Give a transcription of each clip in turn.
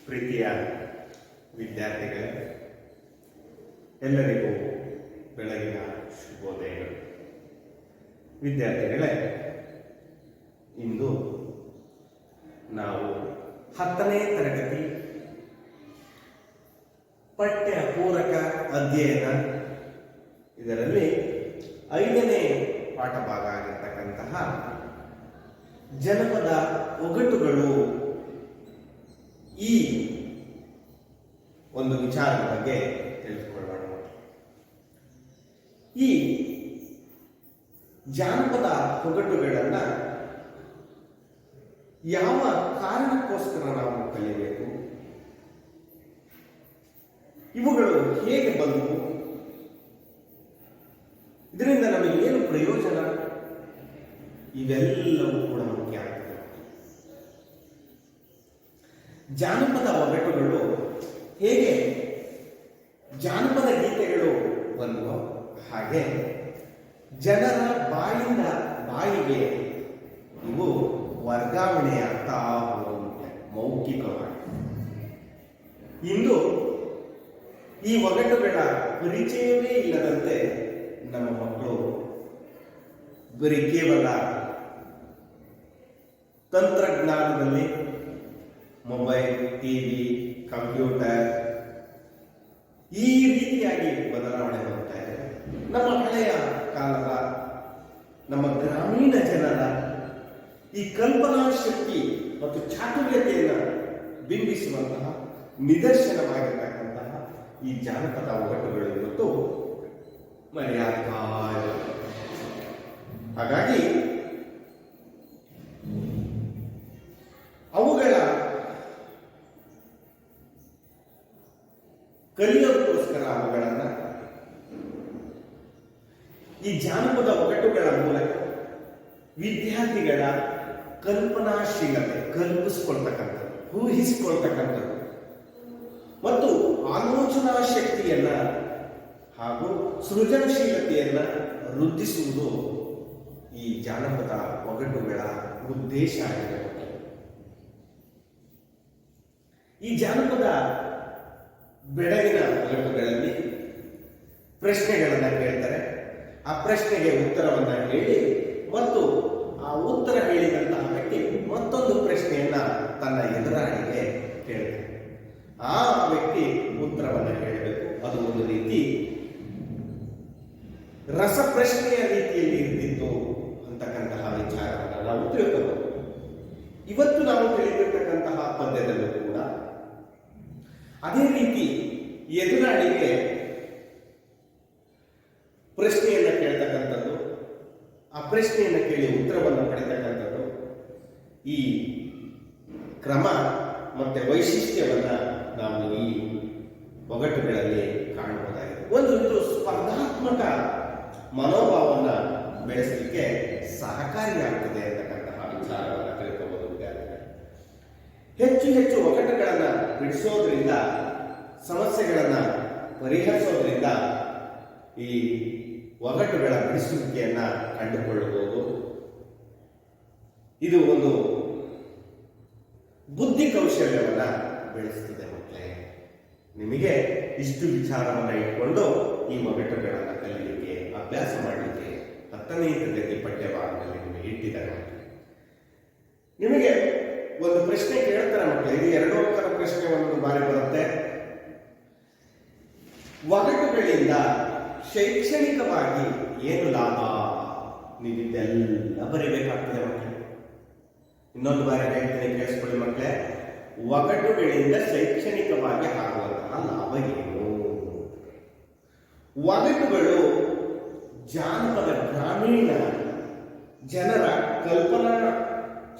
ಪ್ರೀತಿಯ ವಿದ್ಯಾರ್ಥಿಗಳೇ, ಎಲ್ಲರಿಗೂ ಬೆಳಗಿನ ಶುಭೋದಯಗಳು. ವಿದ್ಯಾರ್ಥಿಗಳೇ, ಇಂದು ನಾವು 10ನೇ ತರಗತಿ ಪಠ್ಯ ಪೂರಕ ಅಧ್ಯಯನ ಇದರಲ್ಲಿ 5ನೇ ಪಾಠ ಭಾಗ ಆಗಿರ್ತಕ್ಕಂತಹ ಜನಪದ ಒಗಟುಗಳು ಈ ಒಂದು ವಿಚಾರದ ಬಗ್ಗೆ ತಿಳಿದುಕೊಳ್ಳೋಣ. ಈ ಜಾನಪದ ಒಗಟುಗಳನ್ನ ಯಾವ ಕಾರಣಕ್ಕೋಸ್ಕರ ನಾವು ಕಲಿಯಬೇಕು, ಇವುಗಳು ಹೇಗೆ ಬಂದವು, ಇದರಿಂದ ನಮಗೆ ಏನು ಪ್ರಯೋಜನ, ಇವೆಲ್ಲವೂ ಕೂಡ ಮುಖ್ಯ ಆಗ್ತದೆ. ಜಾನಪದ ಒಗಟುಗಳು ಹೇಗೆ ಜಾನಪದ ಗೀತೆಗಳು ಬಂದವು, ಹಾಗೆ ಜನರ ಬಾಯಿಂದ ಬಾಯಿಗೆ ಇವು ವರ್ಗಾವಣೆ ಆಗ್ತಾ ಹೋಗುತ್ತೆ ಮೌಖಿಕವಾಗಿ. ಇಂದು ಈ ಒಗಟುಗಳ ಪರಿಚಯವೇ ಇಲ್ಲದಂತೆ ನಮ್ಮ ಮಕ್ಕಳು ಬರೀ ಕೇವಲ ತಂತ್ರಜ್ಞಾನದಲ್ಲಿ ಮೊಬೈಲ್, ಟಿವಿ, ಕಂಪ್ಯೂಟರ್ ಈ ರೀತಿಯಾಗಿ ಬದಲಾವಣೆ ಹೋಗ್ತಾ ಇದೆ. ನಮ್ಮ ಹಳೆಯ ಕಾಲದ ನಮ್ಮ ಗ್ರಾಮೀಣ ಜನರ ಈ ಕಲ್ಪನಾ ಶಕ್ತಿ ಮತ್ತು ಚಾತುರ್ಯತೆಯನ್ನು ಬಿಂಬಿಸುವಂತಹ ನಿದರ್ಶನವಾಗಿರ್ತಕ್ಕಂತಹ ಈ ಜಾನಪದ ಒಗಟುಗಳು ಇವತ್ತು ಮರೆಯಾಗ್ತಾ ಇದೆ. ಹಾಗಾಗಿ ಅವುಗಳ ಕಲಿಯೋದಕ್ಕೋಸ್ಕರ ಅವುಗಳನ್ನು ಈ ಜಾನಪದ ಒಗಟುಗಳ ಮೂಲಕ ವಿದ್ಯಾರ್ಥಿಗಳ ಕಲ್ಪನಾಶೀಲತೆ, ಕಲ್ಪಿಸ್ಕೊಳ್ತಕ್ಕಂಥದ್ದು, ಊಹಿಸಿಕೊಳ್ತಕ್ಕಂಥದ್ದು ಮತ್ತು ಆಲೋಚನಾ ಶಕ್ತಿಯನ್ನ ಹಾಗೂ ಸೃಜನಶೀಲತೆಯನ್ನ ವೃದ್ಧಿಸುವುದು ಈ ಜಾನಪದ ಒಗಟುಗಳ ಉದ್ದೇಶ ಆಗಿದೆ. ಈ ಜಾನಪದ ಬೆಳಗಿನ ಒಗಟುಗಳಲ್ಲಿ ಪ್ರಶ್ನೆಗಳನ್ನು ಕೇಳ್ತಾರೆ. ಆ ಪ್ರಶ್ನೆಗೆ ಉತ್ತರವನ್ನು ಹೇಳಿ ಮತ್ತು ಆ ಉತ್ತರ ಹೇಳಿದಂತಹ ವ್ಯಕ್ತಿ ಮತ್ತೊಂದು ಪ್ರಶ್ನೆಯನ್ನ ತನ್ನ ಎದುರಾಳಿಗೆ ಕೇಳ್ತಾರೆ. ಆ ವ್ಯಕ್ತಿ ಉತ್ತರವನ್ನು ಹೇಳಬೇಕು. ಅದು ಒಂದು ರೀತಿ ರಸಪ್ರಶ್ನೆಯ ರೀತಿಯಲ್ಲಿ ಇರ್ತಿತ್ತು ಅಂತಕ್ಕಂತಹ ವಿಚಾರವನ್ನು ನಾವು ತಿಳ್ಕೋಬಹುದು. ಇವತ್ತು ನಾವು ತಿಳಿದಿರ್ತಕ್ಕಂತಹ ಪದ್ಯದಲ್ಲೂ ಕೂಡ ಅದೇ ರೀತಿ ಎದುರಾಳಿಗೆ ಪ್ರಶ್ನೆಯನ್ನು ಕೇಳ್ತಕ್ಕಂಥದ್ದು, ಆ ಪ್ರಶ್ನೆಯನ್ನು ಕೇಳಿ ಉತ್ತರವನ್ನು ಪಡೆತಕ್ಕಂಥದ್ದು, ಈ ಕ್ರಮ ಮತ್ತೆ ವೈಶಿಷ್ಟ್ಯವನ್ನ ನಾವು ಈ ಒಗಟುಗಳಲ್ಲಿ ಕಾಣಬಹುದಾಗಿದೆ. ಒಂದು ಇದು ಸ್ಪರ್ಧಾತ್ಮಕ ಮನೋಭಾವವನ್ನು ಬೆಳೆಸಲಿಕ್ಕೆ ಸಹಕಾರಿಯಾಗುತ್ತದೆ ಅಂತಕ್ಕಂತಹ ವಿಚಾರವನ್ನು ತಿಳ್ಕೋಬಹುದು ವಿದ್ಯಾರ್ಥಿಗಳು. ಹೆಚ್ಚು ಹೆಚ್ಚು ಒಗಟುಗಳನ್ನು ಬಿಡಿಸೋದ್ರಿಂದ, ಸಮಸ್ಯೆಗಳನ್ನು ಪರಿಹರಿಸೋದ್ರಿಂದ ಈ ಒಗಟುಗಳ ಬಿಡಿಸುವಿಕೆಯನ್ನ ಕಂಡುಕೊಳ್ಳಬಹುದು. ಇದು ಒಂದು ಬುದ್ಧಿ ಕೌಶಲ್ಯವನ್ನ ಬೆಳೆಸುತ್ತದೆ. ಮಕ್ಕಳೇ, ನಿಮಗೆ ಇಷ್ಟು ವಿಚಾರವನ್ನು ಇಟ್ಕೊಂಡು ಈ ಒಗಟುಗಳನ್ನು ಕಲಿಯಲಿಕ್ಕೆ, ಅಭ್ಯಾಸ ಮಾಡಲಿಕ್ಕೆ 10ನೇ ತರಗತಿ ಪಠ್ಯಭಾಗದಲ್ಲಿ ನಿಮಗೆ ಇಟ್ಟಿದ್ದಾರೆ. ನಿಮಗೆ ಒಂದು ಪ್ರಶ್ನೆ ಕೇಳ್ತಾರೆ ಮಕ್ಕಳೇ. ಇದು 2 ಅಂಕದ ಪ್ರಶ್ನೆ ಒಂದು ಬಾರಿ ಬರುತ್ತೆ. ಒಗಟುಗಳಿಂದ ಶೈಕ್ಷಣಿಕವಾಗಿ ಏನು ಲಾಭ, ನೀವಿದೆಲ್ಲ ಬರೀಬೇಕಾಗ್ತದೆ ಮಕ್ಕಳೇ. ಇನ್ನೊಂದು ಬಾರಿ ಹೇಳ್ತೀನಿ, ಕೇಳಿಸ್ಕೊಳ್ಳಿ ಮಕ್ಕಳೇ. ಒಗಟುಗಳಿಂದ ಶೈಕ್ಷಣಿಕವಾಗಿ ಆಗುವಂತಹ ಲಾಭ ಏನು? ಒಗಟುಗಳು ಜಾನಪದ ಗ್ರಾಮೀಣ ಜನರ ಕಲ್ಪನಾ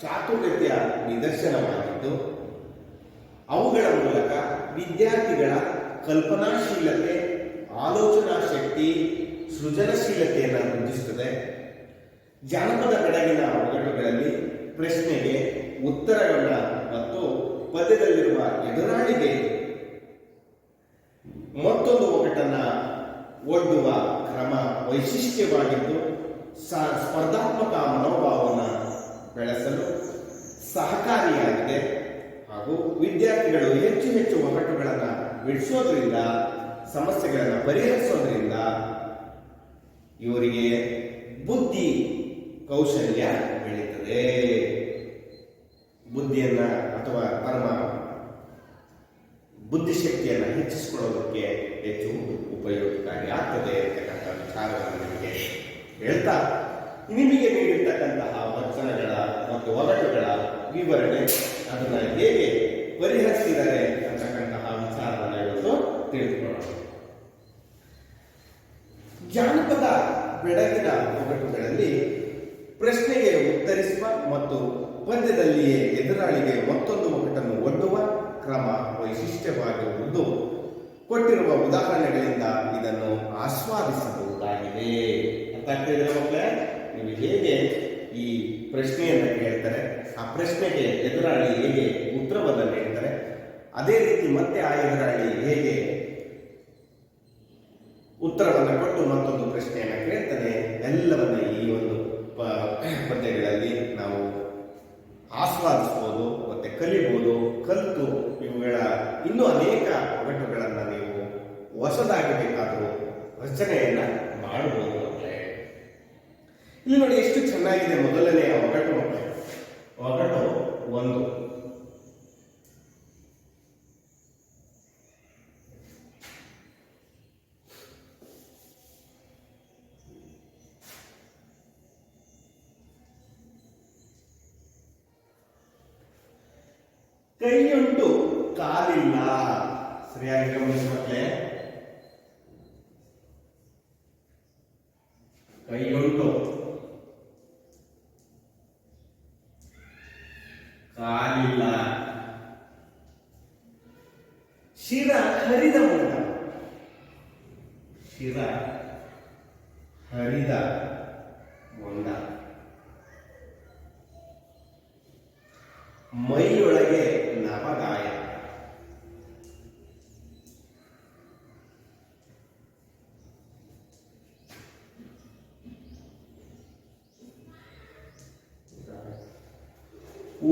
ಚಾತುರ್ಯತೆಯ ನಿದರ್ಶನವಾಗಿದ್ದು, ಅವುಗಳ ಮೂಲಕ ವಿದ್ಯಾರ್ಥಿಗಳ ಕಲ್ಪನಾಶೀಲತೆ, ಆಲೋಚನಾ ಶಕ್ತಿ, ಸೃಜನಶೀಲತೆಯನ್ನು ವೃದ್ಧಿಸುತ್ತದೆ. ಜಾನಪದ ಬೆಳಗಿನ ಒಗಟುಗಳಲ್ಲಿ ಪ್ರಶ್ನೆಗೆ ಉತ್ತರಗಳನ್ನ ಮತ್ತು ಪದ್ಯದಲ್ಲಿರುವ ಎದುರಾಳಿಗೆ ಮತ್ತೊಂದು ಒಗಟನ್ನ ಒಡ್ಡುವ ಕ್ರಮ ವೈಶಿಷ್ಟ್ಯವಾಗಿದ್ದು ಸ್ಪರ್ಧಾತ್ಮಕ ಮನೋಭಾವವನ್ನು ಬೆಳೆಸಲು ಸಹಕಾರಿಯಾಗಿದೆ ಹಾಗೂ ವಿದ್ಯಾರ್ಥಿಗಳು ಹೆಚ್ಚು ಹೆಚ್ಚು ಒಗಟುಗಳನ್ನು ಬಿಡಿಸೋದ್ರಿಂದ, ಸಮಸ್ಯೆಗಳನ್ನು ಪರಿಹರಿಸೋದ್ರಿಂದ ಇವರಿಗೆ ಬುದ್ಧಿ ಕೌಶಲ್ಯ ಬೆಳೀತದೆ. ಬುದ್ಧಿಯನ್ನ ಅಥವಾ ತಮ್ಮ ಬುದ್ಧಿಶಕ್ತಿಯನ್ನು ಹೆಚ್ಚಿಸಿಕೊಳ್ಳೋದಕ್ಕೆ ಹೆಚ್ಚು ಉಪಯೋಗಕಾರಿ ಆಗ್ತದೆ ಅಂತಕ್ಕಂಥ ವಿಚಾರವನ್ನು ನಿಮಗೆ ಹೇಳ್ತಾ, ನಿಮಗೆ ನೀಡಿರ್ತಕ್ಕಂತಹ ವಚನಗಳ ಮತ್ತು ಒಗಟುಗಳ ವಿವರಣೆ, ಅದನ್ನು ಹೇಗೆ ಪರಿಹರಿಸಿದ್ದಾರೆ ಅಂತಕ್ಕಂತಹ ವಿಚಾರವನ್ನು ಇವತ್ತು ತಿಳಿದುಕೊಳ್ಳೋಣ. ಜಾನಪದ ಬೆಳಗಿನ ಒಗಟುಗಳಲ್ಲಿ ಪ್ರಶ್ನೆಗೆ ಉತ್ತರಿಸುವ ಮತ್ತು ಪದ್ಯದಲ್ಲಿಯೇ ಎದುರಾಳಿಗೆ ಮತ್ತೊಂದು ಒಗಟನ್ನು ಒಡ್ಡುವ ಕ್ರಮ ವೈಶಿಷ್ಟ್ಯವಾಗಿರುವುದು ಕೊಟ್ಟಿರುವ ಉದಾಹರಣೆಗಳಿಂದ ಇದನ್ನು ಆಸ್ವಾದಿಸಬಹುದಾಗಿದೆ. ಅಂತ ಆಗ್ತಿದ್ರೆ ಮಕ್ಕಳೇ, ನೀವು ಹೇಗೆ ಈ ಪ್ರಶ್ನೆಯನ್ನು ಕೇಳ್ತಾರೆ, ಆ ಪ್ರಶ್ನೆಗೆ ಎದುರಾಳಿ ಹೇಗೆ ಉತ್ತರವನ್ನು ನೀಡ್ತಾರೆ, ಅದೇ ರೀತಿ ಮತ್ತೆ ಆ ಎದುರಾಳಿ ಹೇಗೆ ಉತ್ತರವನ್ನು ಕೊಟ್ಟು ಮತ್ತೊಂದು ಪ್ರಶ್ನೆಯನ್ನು ಕೇಳ್ತಾನೆ, ಎಲ್ಲವನ್ನ ಈ ಒಂದು ಪದ್ಯಗಳಲ್ಲಿ ನಾವು ಆಸ್ವಾದಿಸ್ಬೋದು ಮತ್ತೆ ಕಲಿಬಹುದು. ಕಲಿತು ಇವುಗಳ ಇನ್ನೂ ಅನೇಕ ಒಗಟುಗಳನ್ನು ನೀವು ಹೊಸದಾಗಿ ಬೇಕಾದರೂ ರಚನೆಯನ್ನ ಮಾಡಬಹುದು ಮಕ್ಕಳೇ. ಇಲ್ಲಿ ನೋಡಿ ಎಷ್ಟು ಚೆನ್ನಾಗಿದೆ ಮೊದಲನೇ ಒಗಟು ಮಕ್ಕಳೇ. ಒಗಟು ಒಂದು. ಕೈಯುಂಟು ಕಾಲಿಲ್ಲ. ಸರಿಯಾಗಿ ಗಮನಿಸಿ ಮಕ್ಕಳೇ. ಕೈಯುಂಟು ಕಾಲಿಲ್ಲ. ಶಿರ ಹರಿದ ಮುಂಡ. ಶಿರ ಹರಿದ ಮುಂಡ. ಮೈಯೊಳಗೆ ನವಗಾಯ.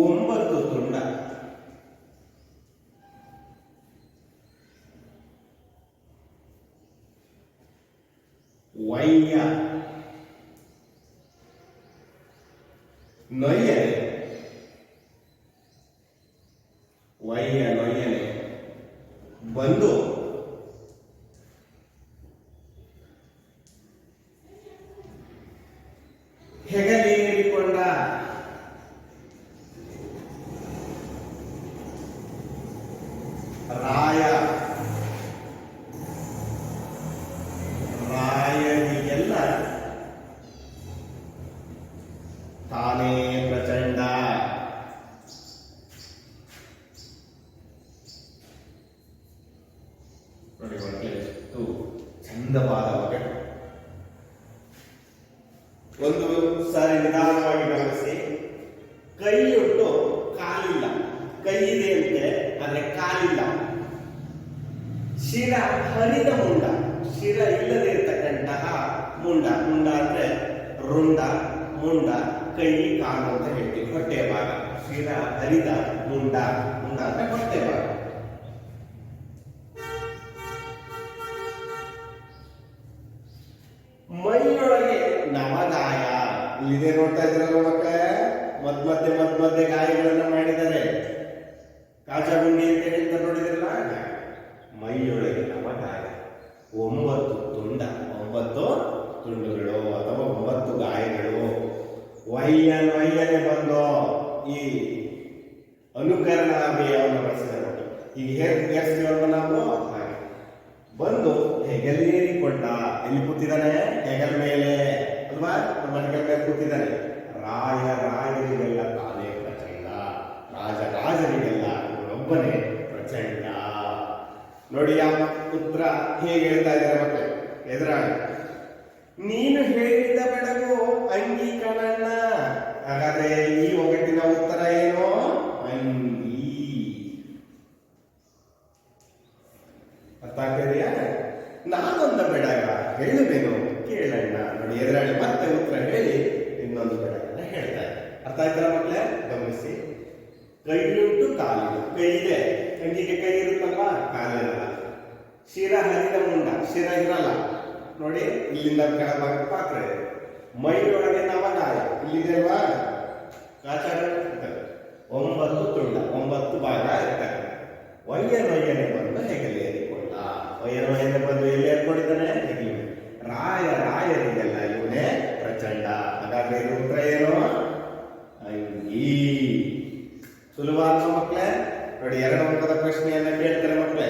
ಒಂಬತ್ತು ತುಂಡ. ವಯ್ಯ ನೊಯ್ಯನೆ. ವಯ್ಯ ನೊಯ್ಯನೆ. ಬಂದು ಹೆಗಲೇರಿಕೊಂಡ. ರಾಯ. ರಾಯನಿಗೆಲ್ಲ ತಾನೇ ಪ್ರಚಂಡ. ನೋಡಿ ಎಷ್ಟು ಚಂದವಾದ ಒಗಟು. ಒಂದು ಸಾರಿ ನಿಧಾನವಾಗಿ ಗಮನಿಸಿ. ಕೈಯುಂಟು ಕಾಲಿಲ್ಲ. ಕೈ ಇದೆ ಅಂತೆ, ಆದ್ರೆ ಕಾಲಿಲ್ಲ. ಶಿರ ಹರಿದ ಮುಂಡ. ಶಿರ ಇಲ್ಲದೆ ಇರತಕ್ಕಂತಹ ಮುಂಡ. ಮುಂಡ ಅಂದ್ರೆ ರುಂಡ, ಮುಂಡ, ಕೈ, ಕಾಲು ಅಂತ ಹೇಳ್ತೀವಿ, ಹೊಟ್ಟೆಯ ಭಾಗ. ಶಿರ ಹರಿದ ಮುಂಡ. ಮುಂಡ ಅಂದ್ರೆ ಹೊಟ್ಟೆ ಭಾಗ. ಮೈಯೊಳಗೆ ನವಗಾಯ. ಇಲ್ಲಿದೆ ನೋಡ್ತಾ ಇದ್ರಲ್ಲ ಮಕ್ಕಳೇ, ಮಧ್ಯ ಗಾಯಗಳನ್ನ ಮಾಡಿದ್ದಾರೆ. ಕಾಜಗುಂಡಿ ಅಂತ ಹೇಳ್ತಾರೆ ನೋಡಿದ್ರಲ್ಲ. ಮೈಯೊಳಗೆ ನವಗಾಯ. 9 ತುಂಡ. 9 ತುಂಡುಗಳು ಅಥವಾ 9 ಗಾಯಗಳು. ವಯ್ಯನೆ ಬಂದು ಈ ಅನುಕರಣಾಭಿಯನ್ನು ಬಳಸಿದರು. ಈಗ ಹೇಗೆ ಹೇಳ್ತೀವಲ್ವ ನಾವು, ಹಾಗೆ ಬಂದು ಹೆಗಲೇರಿಕೊಂಡ. ಎಲ್ಲಿ ಕೂತಿದ್ದಾನೆ? ಹೆಗಲ ಮೇಲೆ ಅಲ್ವಾ? ನಮ್ಮ ಹೆಗಲ ಮೇಲೆ ಕೂತಿದ್ದಾನೆ. ರಾಯರಿಗೆಲ್ಲ ತಾನೇ ಪ್ರಚಂಡ. ರಾಜರಿಗೆಲ್ಲ ಒಬ್ಬನೇ ಪ್ರಚಂಡ. ನೋಡಿ ಆ ಉತ್ತರ ಹೇಗೆ ಹೇಳ್ತಾ ಇದ್ದಾರೆ ಮಕ್ಕಳು ಎದುರಾಳಿ. ನೀನು ಹೇಳಿದ ಬೆಳಗು ಅಂಗಿ ಕಣಣ್ಣ. ಹಾಗಾದ್ರೆ ಈ ಒಗಟಿನ ಉತ್ತರ ಏನು? ಅಂಗಿ. ಅರ್ಥ ಆಗ್ತಿದೆಯಾ? ನಾನೊಂದು ಬೆಳಗ ಹೇಳುವೇನು ಕೇಳಣ್ಣ. ನೋಡಿ ಎದುರಾಳಿ ಮತ್ತೆ ಉತ್ತರ ಹೇಳಿ ಇನ್ನೊಂದು ಬೆಳಗನ್ನ ಹೇಳ್ತಾರೆ. ಅರ್ಥ ಆಯ್ತಲ್ಲ ಮಕ್ಕಳೇ? ಗಮನಿಸಿ. ಕೈಯುಂಟು ಕಾಲಿಲ್ಲ. ಕೈ ಇದೆ, ಅಂಗಿಗೆ ಕೈ ಇರುತ್ತಲ್ವಾ, ಕಾಲಿರಲ್ಲ. ಶಿರ ಹರಿದ ಮುಂಡ, ಶಿರ ಇರಲ್ಲ ನೋಡಿ, ಇಲ್ಲಿಂದ ಕೆಳಭಾಗ ಪಾತ್ರ ಇದೆ. ಮೈಯೊಳಗೆ ನವಗಾಯ ಇಲ್ಲಿದೆ ಅಲ್ವಾ, ಆಚಾರ 9 ತುಂಡ, 9 ಭಾಗ ಇರ್ತಾರೆ. ಒಯ್ಯನೊಯ್ಯನೆ ಬಂದು ಹೆಗಲೇರಿಕೊಂಡ. ಒಯ್ಯನೊಯ್ಯನೆ ಬಂದು ಎಲ್ಲಿ ಏರ್ಕೊಂಡಿದ್ದಾನೆ? ಹೆಗಲಿ. ರಾಯರಿಗೆಲ್ಲ ಇವನೇ ಪ್ರಚಂಡ. ಹಾಗಾದ್ರೆ ಇದು ಉತ್ತರ ಏನು? ಅಂಗಿ. ಸುಲಭವಾದ ಮಕ್ಕಳೇ ನೋಡಿ, 2 ಅಂಕದ ಪ್ರಶ್ನೆಯನ್ನ ಕೇಳ್ತಾರೆ ಮಕ್ಕಳೇ.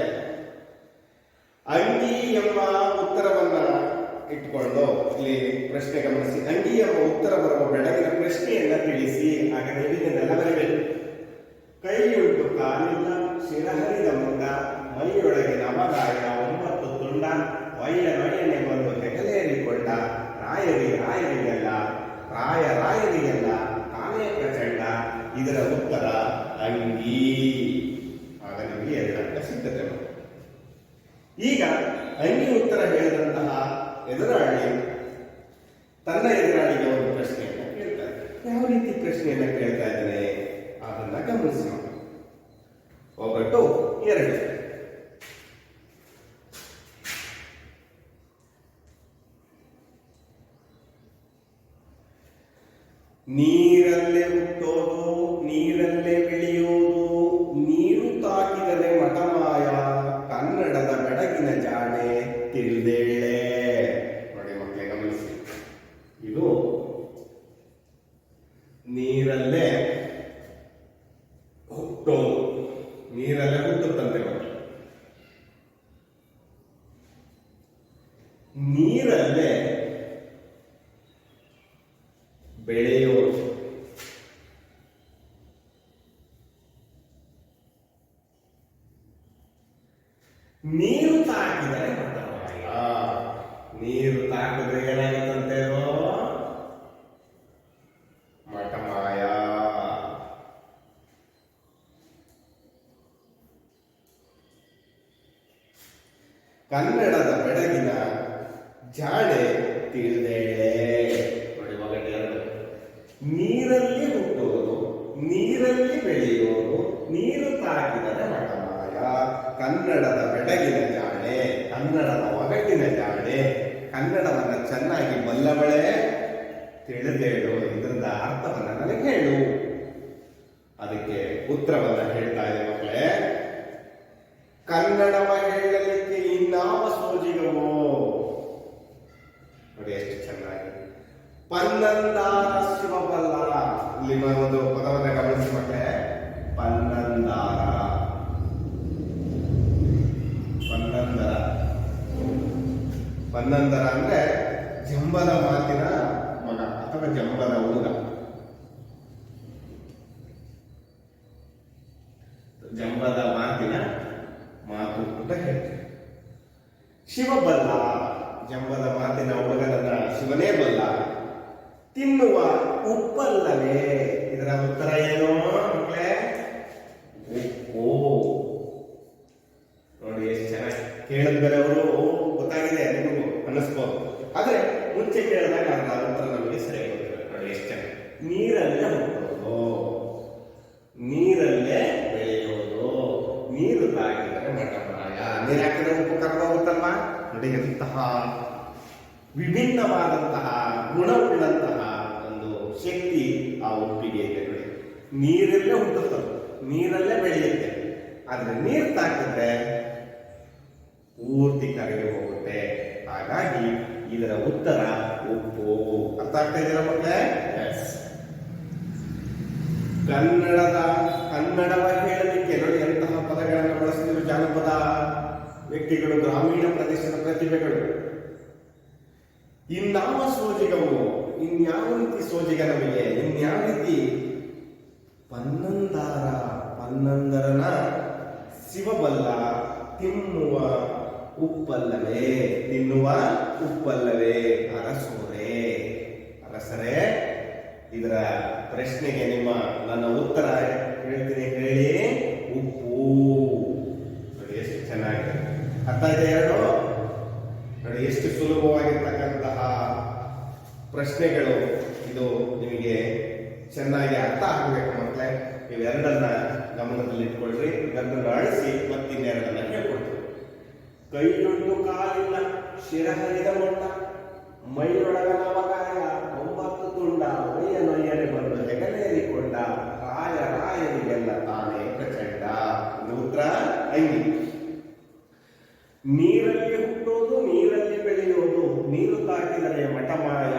ಅಂಗಿ ಎಂಬ ಉತ್ತರವನ್ನ ಇಟ್ಕೊಂಡು ಇಲ್ಲಿ ಪ್ರಶ್ನೆ ಗಮನಿಸಿ. ಅಂಗಿ ಎಂಬ ಉತ್ತರ ಬರುವ ಬೆಳಗಿನ ಪ್ರಶ್ನೆಯನ್ನ ತಿಳಿಸಿ. ಆಗ ನೀವು ಇದನ್ನೆಲ್ಲ ಬರಬೇಕು. ಕೈಯುಂಟು ಕಾಲಿಲ್ಲ, ಶಿರ ಹರಿದ ಮುಂಡ, ಮೈಯೊಳಗೆ ನವಗಾಯ, 9 ತುಂಡ, ಒಯ್ಯನೊಯ್ಯನೆ ಬಂದು ಹೆಗಲೇರಿಕೊಂಡ, ರಾಯರಿಗೆಲ್ಲ ತಾನೇ ಪ್ರಚಂಡ. ಇದರ ಉತ್ತರ ಅಂಗಿ. ಆಗ ನಿಮಗೆ 2 ಅಂಕ ಸಿದ್ಧತೆ. ಈಗ ಅಂಗಿ ಉತ್ತರ ಹೇಳಿದಂತಹ ಎದುರಾಳಿ ತನ್ನ ಎದುರಾಳಿಗೆ ಒಂದು ಪ್ರಶ್ನೆಯನ್ನ ಕೇಳ್ತಾರೆ. ಯಾವ ರೀತಿ ಪ್ರಶ್ನೆಯನ್ನ ಕೇಳ್ತಾ ಇದ್ದಾನೆ ಅದನ್ನ ಗಮನಿಸಿ. ಒಬ್ಬಟ್ಟು 2. ನೀರಲ್ಲೇ ಹುಟ್ಟೋದು, ನೀರಲ್ಲೇ ಬೆಳೆಯೋದು, ನೀರು ತಾಕಿದರೆ ಮಠಮಾಯ, ಕನ್ನಡದ ಬೆಳಗಿನ ಜಾಣೆ ತಿಳಿದೇಳೆ. ನೋಡಿ ಮಕ್ಕಳೇ ಗಮನಿಸಿ, ಇದು ನೀರಲ್ಲೇ ಹುಟ್ಟೋದು, ನೀರಲ್ಲೇ ಹುಟ್ಟುತ್ತಂತೆ ಮಕ್ಕಳು. ನೀರಲ್ಲೇ ಬೆಳೆಯೋದು, ನೀರು ತಾಕಿದರೆ ಮಠಮಾಯ. ನೀರು ತಾಕಿದ್ರೆ ಏನಾಗುತ್ತಂತೆ? ಮಠಮಾಯ. ಕನ್ನಡದ ಬೆಳಗಿನ ಜಾಣೆ ತಿಳಿದೇಳೆ. ನೋಡಿ ಒಗಟೆ 2. ನೀರಲ್ಲಿ ಹುಟ್ಟೋದು, ನೀರಲ್ಲಿ ಬೆಳೆಯೋದು, ನೀರು ತಾಕಿದರೆ ಮಠಮಾಯ, ಕನ್ನಡದ ಬೆಳಗಿನ ಜಾಣೆ, ಕನ್ನಡದ ಒಗಟಿನ ಜಾಣೆ, ಕನ್ನಡವನ್ನ ಚೆನ್ನಾಗಿ ಬಲ್ಲವಳೆ ತಿಳಿದೇಳು. ಇದರಿಂದ ಅರ್ಥವನ್ನ ನನಗೆ ಹೇಳು. ಅದಕ್ಕೆ ಉತ್ತರವನ್ನ ಹೇಳ್ತಾ ಇದೆ ಮಕ್ಕಳೇ. ಕನ್ನಡವ ಹೇಳಲಿಕ್ಕೆ ಇನ್ನಾವ ಸೋಜಿಗವೋ. ನೋಡಿ ಎಷ್ಟು ಚೆನ್ನಾಗಿ. ಪನ್ನಂದಾರ ಶಿವಬಲ್ಲ. ಇಲ್ಲಿ ಒಂದು ಪದವನ್ನ ಗಮನಿಸಿ ಮಕ್ಕಳೇ. ಪನ್ನಂದಾರ, ಪನ್ನಂದರ ಅಂದ್ರೆ ಜಂಬದ ಮಾತಿನ ಮಗ ಅಥವಾ ಜಂಬದ ಹುಡುಗ. ಜಂಬದ ಮಾತಿನ ಮಾತು ಅಂತ ಹೇಳ್ತಾರೆ. ಶಿವಬಲ್ಲ, ಜಂಬದ ಮಾತಿನ ಹುಡುಗನನ್ನ ಶಿವನೇ ಬಲ್ಲ. ತಿನ್ನುವ ಉಪ್ಪಲ್ಲವೇ. ಇದರ ಉತ್ತರ ಏನು ಮಕ್ಕಳೇ? ಉಪ್ಪು. ನೋಡಿ ಎಷ್ಟು ಚೆನ್ನಾಗಿ ಕೇಳಿದ್ಮೇಲೆ ಅವರು ಗೊತ್ತಾಗಿದೆ ನಿಮಗೂ ಅನ್ನಿಸ್ಬೋದು. ಆದ್ರೆ ಮುಂಚೆ ಕೇಳಿದಾಗ ಅದರ ಉತ್ತರ ನಮಗೆ ಸರಿಯಾಗಿ ಗೊತ್ತಿಲ್ಲ. ನೋಡಿ ಎಷ್ಟು ಚೆನ್ನಾಗಿ. ನೀರಲ್ಲೇ ಹುಟ್ಟೋದು, ನೀರಲ್ಲೇ ಬೆಳೆಯೋದು, ನೀರು ತಾಗಿದರೆ ಮಠಮಾಯ. ನೀರು ಹಾಕಿದ್ರೆ ಉಪ್ಪು ಕರಗೋಗುತ್ತಲ್ವ. ನೋಡಿ ಎಂತಹ ವಿಭಿನ್ನವಾದಂತಹ ಗುಣವುಳ್ಳಂತಹ ಒಂದು ಶಕ್ತಿ ಆ ಉಪ್ಪಿಗೆ ಇದೆ. ನೋಡಿ ನೀರಲ್ಲೇ ಹುಟ್ಟುತ್ತದೆ, ನೀರಲ್ಲೇ ಬೆಳೆಯುತ್ತೆ. ಆದ್ರೆ ನೀರು ತಾಕಿದ್ರೆ ಪೂರ್ತಿ ಕರಗಿ ಹೋಗುತ್ತೆ. ಹಾಗಾಗಿ ಇದರ ಉತ್ತರ ಉಪ್ಪು. ಅರ್ಥ ಆಗ್ತಾ ಇದೆಯಲ್ಲ ಮಕ್ಕಳೇ? ಕನ್ನಡವ ಹೇಳಲಿಕ್ಕೆ ನೋಡಿ ಎಂತಹ ಪದಗಳನ್ನು ಬಳಸ್ತಿದ್ರು ಜಾನಪದ ವ್ಯಕ್ತಿಗಳು, ಗ್ರಾಮೀಣ ಪ್ರದೇಶದ ಪ್ರತಿಭೆಗಳು. ಇನ್ಯಾವ ಸೋಜಿಗವು, ಇನ್ಯಾವ ರೀತಿ ಸೋಜಿಗ ನಮಗೆ, ಇನ್ಯಾವ ರೀತಿ ಪನ್ನಂದಾರ, ಪನ್ನಂದರನ ಶಿವಬಲ್ಲ, ತಿನ್ನುವ ಉಪ್ಪಲ್ಲವೇ, ತಿನ್ನುವ ಉಪ್ಪಲ್ಲವೇ, ಅರಸರೇ. ಇದರ ಪ್ರಶ್ನೆಗೆ ನನ್ನ ಉತ್ತರ ಹೇಳ್ತೀನಿ, ಹೇಳಿ. ಉಪ್ಪು. ನೋಡಿ ಎಷ್ಟು ಚೆನ್ನಾಗಿದೆ. ಅರ್ಥ ಇದೆ? 2 ನೋಡಿ ಎಷ್ಟು ಸುಲಭವಾಗಿರ್ತಕ್ಕಂತಹ ಪ್ರಶ್ನೆಗಳು. ಇದು ನಿಮಗೆ ಚೆನ್ನಾಗಿ ಅರ್ಥ ಆಗಬೇಕು ಮಕ್ಕಳೇ. ಇವೆರಡನ್ನ ಗಮನದಲ್ಲಿ ಇಟ್ಕೊಳ್ರಿ. ಇವೆರಡನ್ನ ಅಳಿಸಿ ಮತ್ತಿನ್ನೆರಡನ್ನ ಹೇಳ್ಕೊಡ್ತೀವಿ. ಕೈಯೊಂದು ಕಾಲಿಲ್ಲ ಶಿರಹರಿದ ಮೊಟ್ಟ, ಮೈಯೊಳಗ ನವಗಾಯ 9 ತುಂಡ, ಒಯ್ಯ ನೊಯ್ಯರೆ ಬಂದು ಹೆಗಲೇರಿಕೊಂಡ, ರಾಯರಿಗೆಲ್ಲ ತಾನೇ ಪ್ರಚಂಡ. ಉತ್ತರ ಅಂಗಿ. ನೀರಲ್ಲಿ ಹುಟ್ಟೋದು ನೀರಲ್ಲಿ ಬೆಳೆಯೋದು, ನೀರು ತಾಕಿದರೆ ಮಠಮಾಯ.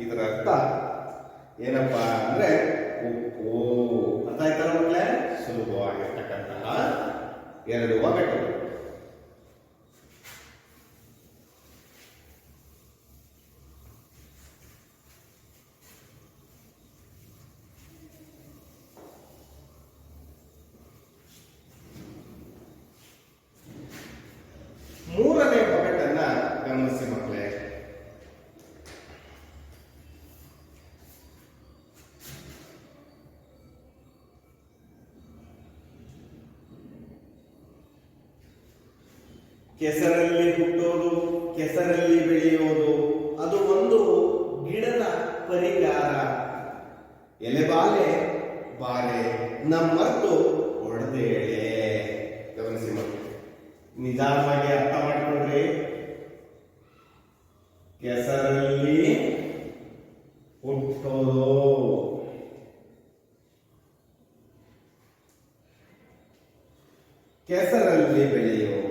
ಇದರ ಅರ್ಥ ಏನಪ್ಪಾ ಅಂದ್ರೆ ಉಪ್ಪು. ಅರ್ಥ ಆಯ್ತಲ್ಲ ಮಕ್ಕಳೇ? ಸುಲಭವಾಗಿರ್ತಕ್ಕಂತಹ ಎರಡು ಒಗಟು. ಮೂರನೇ ಒಗಟನ್ನ ಗಮನಿಸಿ ಮಕ್ಕಳೇ. ಕೆಸರಲ್ಲಿ ಹುಟ್ಟೋದು ಕೆಸರಲ್ಲಿ ಬೆಳೆಯೋದು, ಅದು ಒಂದು ಗಿಡದ ಪರಿಗಾರ. ಎಲೆಬಾಲೆ ಬಾರೆ ನಮ್ಮರ್ತು ಹೊಡೆದೇಳೆ. ಗಮನಿಸಿ ಮಕ್ಕಳು, ನಿಧಾನವಾಗಿ ಅರ್ಥ ಮಾಡಿಕೊಂಡ್ರಿ. ಕೆಸರಲ್ಲಿ ಹುಟ್ಟೋದು, ಕೆಸರಲ್ಲಿ ಬೆಳೆಯೋದು,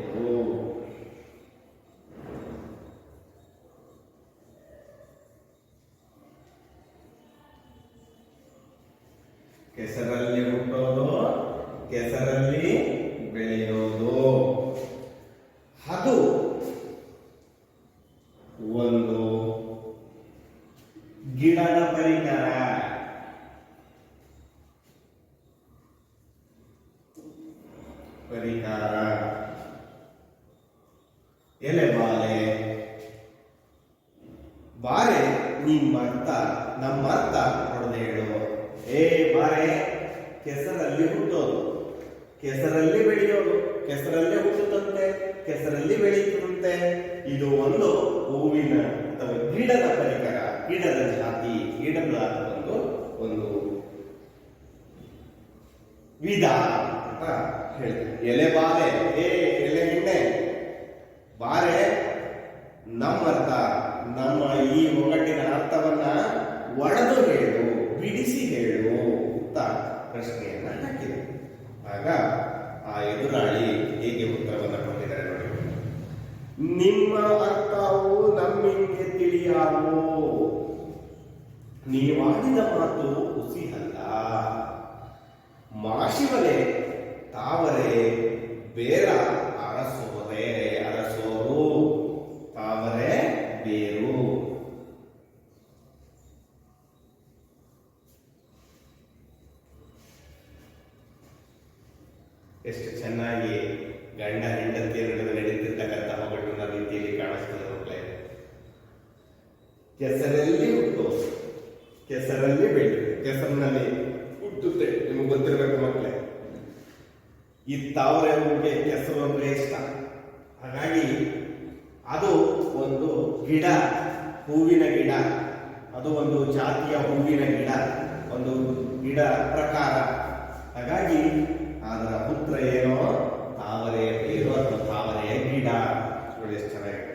ಕೆಸರಲ್ಲಿ ಹುಟ್ಟೋದು ಕೆಸರಲ್ಲಿ ಬೆಳೆಯೋದು, ಅದು ಒಂದು ಗಿಡದ ಪರಿಕರ. ಪರಿಕಾರ. ಎಲೆ ಬಾಲೆ ಬಾರೆ ನಿಮ್ಮರ್ಥ ನಮ್ಮರ್ಥ ಹೊಡೆದೇಳು. ಏ ಬಾರೆ, ಕೆಸರಲ್ಲಿ ಹುಟ್ಟೋದು ಕೆಸರಲ್ಲಿ ಬೆಳೆಯೋದು, ಕೆಸರಲ್ಲೇ ಹುಟ್ಟುತ್ತಂತೆ, ಕೆಸರಲ್ಲಿ ಬೆಳೆಯುತ್ತಂತೆ. ಇದು ಒಂದು ಹೂವಿನ ಅಥವಾ ಗಿಡದ ಪರಿಕರ, ಗಿಡದ ಜಾತಿ, ಗಿಡದ ಒಂದು ವಿಧ ಅಂತ ಹೇಳ್ತಾರೆ. ಎಲೆ ಬಾಲೆ, ಏ ಎಲೆ ಗಿಣ್ಣೆ ಬಾರೆ, ನಮ್ಮ ಅರ್ಥ, ನಮ್ಮ ಈ ಒಗಟಿನ ಅರ್ಥವನ್ನ ಒಡೆದು ಹೇಳು, ಬಿಡಿಸಿ ಹೇಳು ಅಂತ ಪ್ರಶ್ನೆಯನ್ನ ಹಾಕಿದೆ. ಆಗ ಆ ಎದುರಾಳಿ ಹೇಗೆ ಉತ್ತರವನ್ನು ಕೊಟ್ಟಿದ್ದಾರೆ ನೋಡಿ. ನಿಮ್ಮ ಅರ್ಥವು ನಮ್ಮಿಂಗೆ ತಿಳಿಯಾವು, ನೀವಾಡಿದ ಮಾತು ಹುಸಿಯಲ್ಲ. ಮಾಶಿವಲೆ ತಾವರೆ ಬೇರ ಅರಸೋರೆ, ಅರಸೋರು ತಾವರೆ ಬೇರು. ಎಷ್ಟು ಚೆನ್ನಾಗಿ ಗಂಡ ಹೆಂಡತಿಯ ನಡುವೆ ನಡೀತಿರ್ತಕ್ಕಂತಹ ಒಗಟಿನ ರೀತಿಯಲ್ಲಿ ಕಾಣಿಸ್ತದೆ ಮಕ್ಕಳೇ. ಕೆಸರಲ್ಲಿ ಹುಟ್ಟು ಕೆಸರಲ್ಲಿ ಬೆಳೆಯುತ್ತೆ, ಕೆಸರಿನಲ್ಲಿ ಹುಟ್ಟುತ್ತೆ. ನಿಮಗೆ ಗೊತ್ತಿರಬೇಕು ಮಕ್ಕಳೇ, ಈ ತಾವರೆ ಹೂವಿಗೆ ಕೆಸರು ಅಂದ್ರೆ ಇಷ್ಟ. ಹಾಗಾಗಿ ಅದು ಒಂದು ಗಿಡ, ಹೂವಿನ ಗಿಡ, ಅದು ಒಂದು ಜಾತಿಯ ಹೂವಿನ ಗಿಡ, ಒಂದು ಗಿಡ ಪ್ರಕಾರ. ಹಾಗಾಗಿ ಅದರ ಪುತ್ರ ಏನೋ ತಾವರೆಯ ಬೇರು ಅಥವಾ ತಾವರೆಯ ಗಿಡ. ನೋಡಿ ಎಷ್ಟು ಚೆನ್ನಾಗಿದೆ.